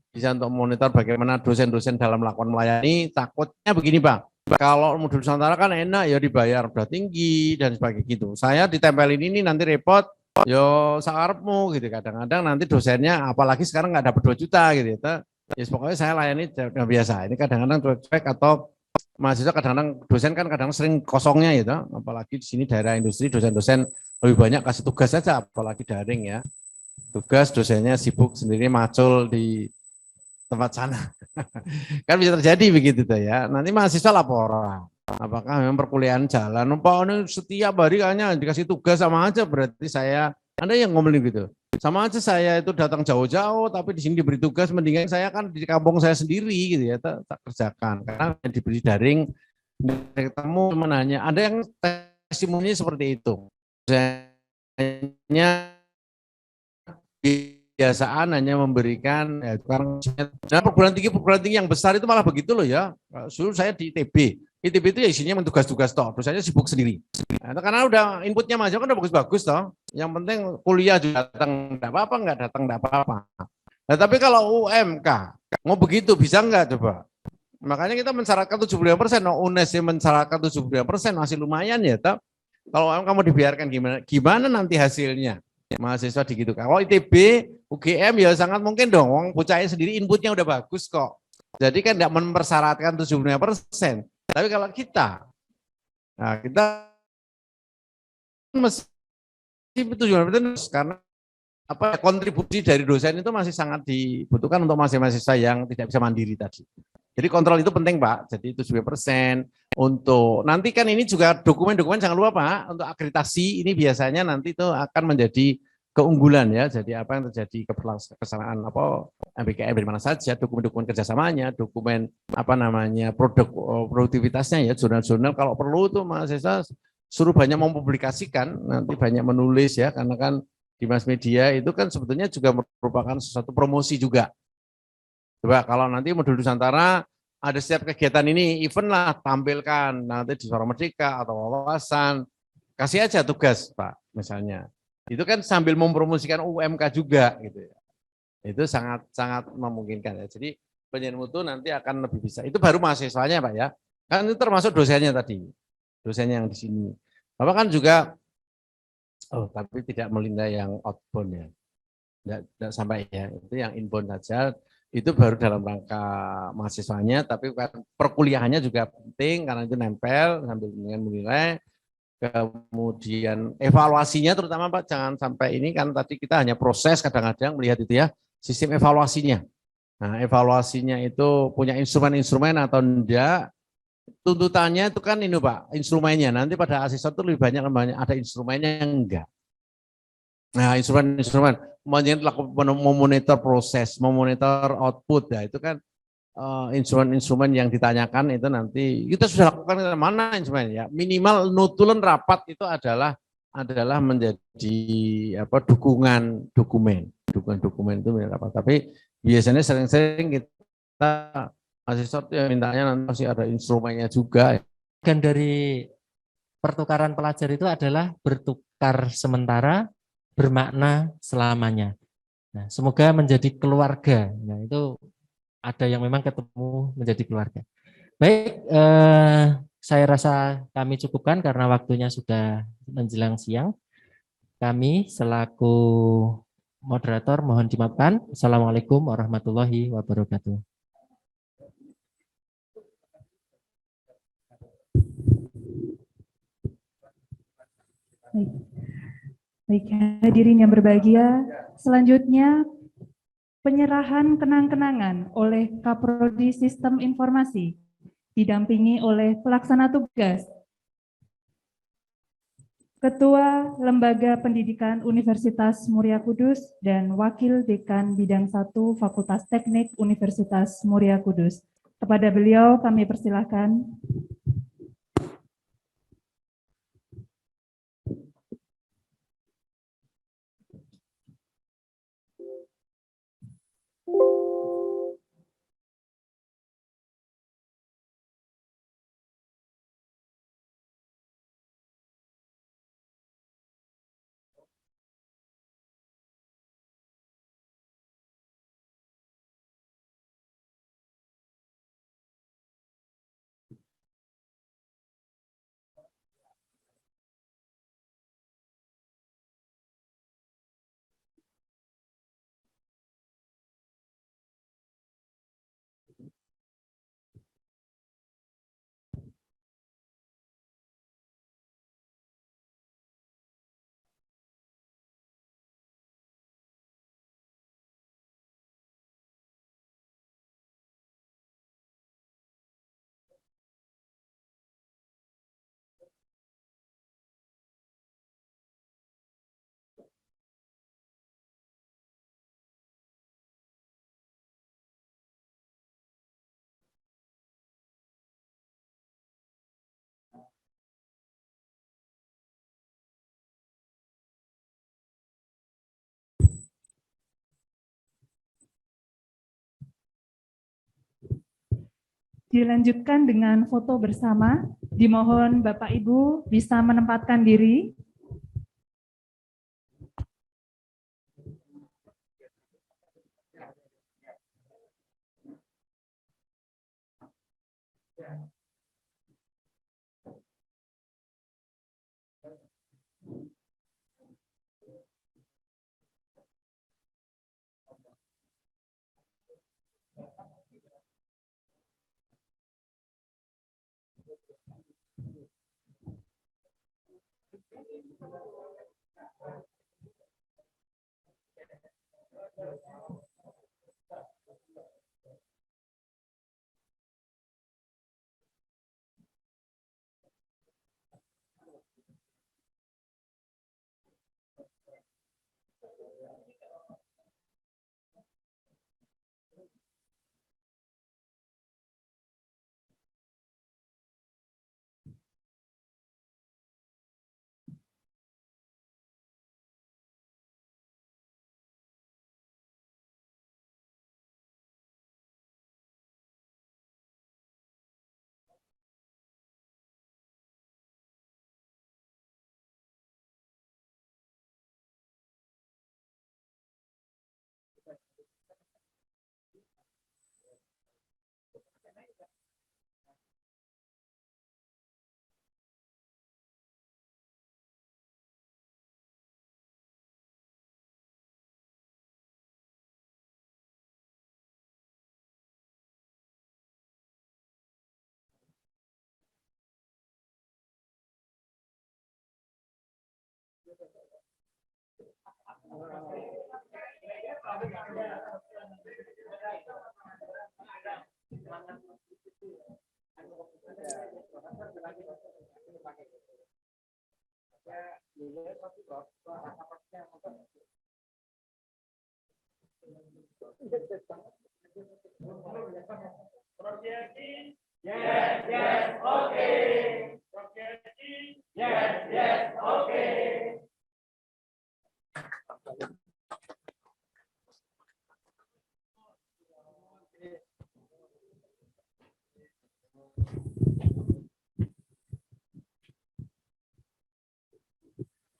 bisa untuk monitor bagaimana dosen-dosen dalam melakukan melayani. Takutnya begini Pak, kalau modul Nusantara kan enak ya dibayar udah tinggi dan sebagainya gitu. Saya ditempelin ini nanti repot, yo sakarepmu gitu. Kadang-kadang nanti dosennya apalagi sekarang nggak dapat 2 juta gitu ya. Ya pokoknya saya layani biasa. Ini kadang-kadang cuek atau mahasiswa kadang-kadang dosen kan kadang sering kosongnya gitu, apalagi di sini daerah industri dosen-dosen lebih banyak kasih tugas saja, apalagi daring ya. Tugas dosennya sibuk sendiri macul di tempat sana. Kan bisa terjadi begitu tuh ya. Nanti mahasiswa laporan. Apakah memang perkuliahan jalan? Pak ini setiap hari kayaknya dikasih tugas sama aja berarti saya Ada yang ngomongin gitu. Sama aja saya itu datang jauh-jauh, tapi di sini diberi tugas, mendingan saya kan di kampung saya sendiri gitu ya, tak kerjakan. Karena diberi daring, ketemu cuma hanya ada yang testimoni seperti itu. Misalnya kebiasaan hanya memberikan perguruan tinggi yang besar itu malah begitu loh ya. Dulu saya di ITB. ITB itu ya isinya tugas-tugas toh, dosennya sibuk sendiri. Nah, karena udah inputnya masuk kan udah bagus-bagus toh. Yang penting kuliah juga datang enggak apa-apa, enggak datang enggak apa-apa. Nah, tapi kalau UMK mau begitu bisa enggak coba? Makanya kita mensyaratkan 75%, UNES mensyaratkan 75% masih lumayan ya toh. Kalau UMK mau dibiarkan gimana nanti hasilnya? Mahasiswa digitu. Kalau ITB, UGM ya sangat mungkin dong. Wong bocahnya sendiri inputnya udah bagus kok. Jadi kan tidak mempersyaratkan 75%. Tapi kalau kita, nah kita mesti 75% karena apa kontribusi dari dosen itu masih sangat dibutuhkan untuk mahasiswa yang tidak bisa mandiri tadi. Jadi kontrol itu penting Pak. Jadi 75% untuk nanti kan ini juga dokumen-dokumen jangan lupa Pak untuk akreditasi ini biasanya nanti itu akan menjadi keunggulan ya. Jadi apa yang terjadi kesalahan apa MBKM dari mana saja, dokumen-dokumen kerjasamanya, dokumen apa namanya produktivitasnya ya, jurnal-jurnal kalau perlu tuh mahasiswa suruh banyak mempublikasikan, nanti banyak menulis ya, karena kan di mass media itu kan sebetulnya juga merupakan sesuatu promosi juga. Coba kalau nanti modul Nusantara ada setiap kegiatan ini event lah tampilkan nanti di Suara Merdeka atau wawasan, kasih aja tugas Pak misalnya. Itu kan sambil mempromosikan UMK juga gitu ya. Itu sangat memungkinkan ya. Jadi penilaian mutu nanti akan lebih bisa. Itu baru mahasiswanya Pak ya. Kan itu termasuk dosennya tadi. Dosennya yang di sini. Bapak kan juga tapi tidak melinda yang outbound ya. Tidak sampai ya. Itu yang inbound saja. Itu baru dalam rangka mahasiswanya, tapi perkuliahannya juga penting karena itu nempel sambil dengan menilai. Kemudian evaluasinya terutama Pak, jangan sampai ini kan tadi kita hanya proses kadang-kadang melihat itu ya, sistem evaluasinya. Nah evaluasinya itu punya instrumen-instrumen atau enggak, tuntutannya itu kan ini Pak, instrumennya. Nanti pada asesor itu lebih banyak ada instrumennya yang enggak. Nah instrumen-instrumen, memonitor proses, memonitor output, ya itu kan instrumen-instrumen yang ditanyakan itu nanti kita sudah lakukan mana instrumen ya minimal nutulen rapat itu adalah menjadi apa dokumen itu rapat tapi biasanya sering-sering kita mahasiswa yang mintanya nanti masih ada instrumennya juga.
Dan dari pertukaran pelajar itu adalah bertukar sementara bermakna selamanya. Nah, semoga menjadi keluarga. Nah, itu ada yang memang ketemu menjadi keluarga. Baik, saya rasa kami cukupkan karena waktunya sudah menjelang siang. Kami selaku moderator mohon dimaafkan. Assalamualaikum warahmatullahi wabarakatuh.
Baik, hadirin yang berbahagia, selanjutnya penyerahan kenang-kenangan oleh Kaprodi Sistem Informasi, didampingi oleh pelaksana tugas, Ketua Lembaga Pendidikan Universitas Muria Kudus, dan Wakil Dekan Bidang 1 Fakultas Teknik Universitas Muria Kudus. Kepada beliau kami persilahkan. Dilanjutkan dengan foto bersama. Dimohon Bapak Ibu bisa menempatkan diri.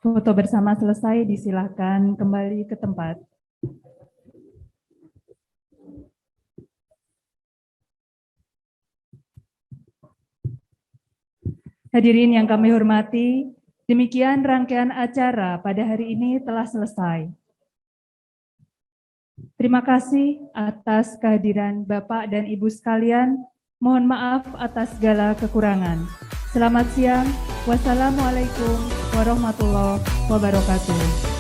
Foto bersama selesai, disilakan kembali ke tempat. Hadirin yang kami hormati, demikian rangkaian acara pada hari ini telah selesai. Terima kasih atas kehadiran Bapak dan Ibu sekalian. Mohon maaf atas segala kekurangan. Selamat siang. Wassalamualaikum warahmatullahi wabarakatuh.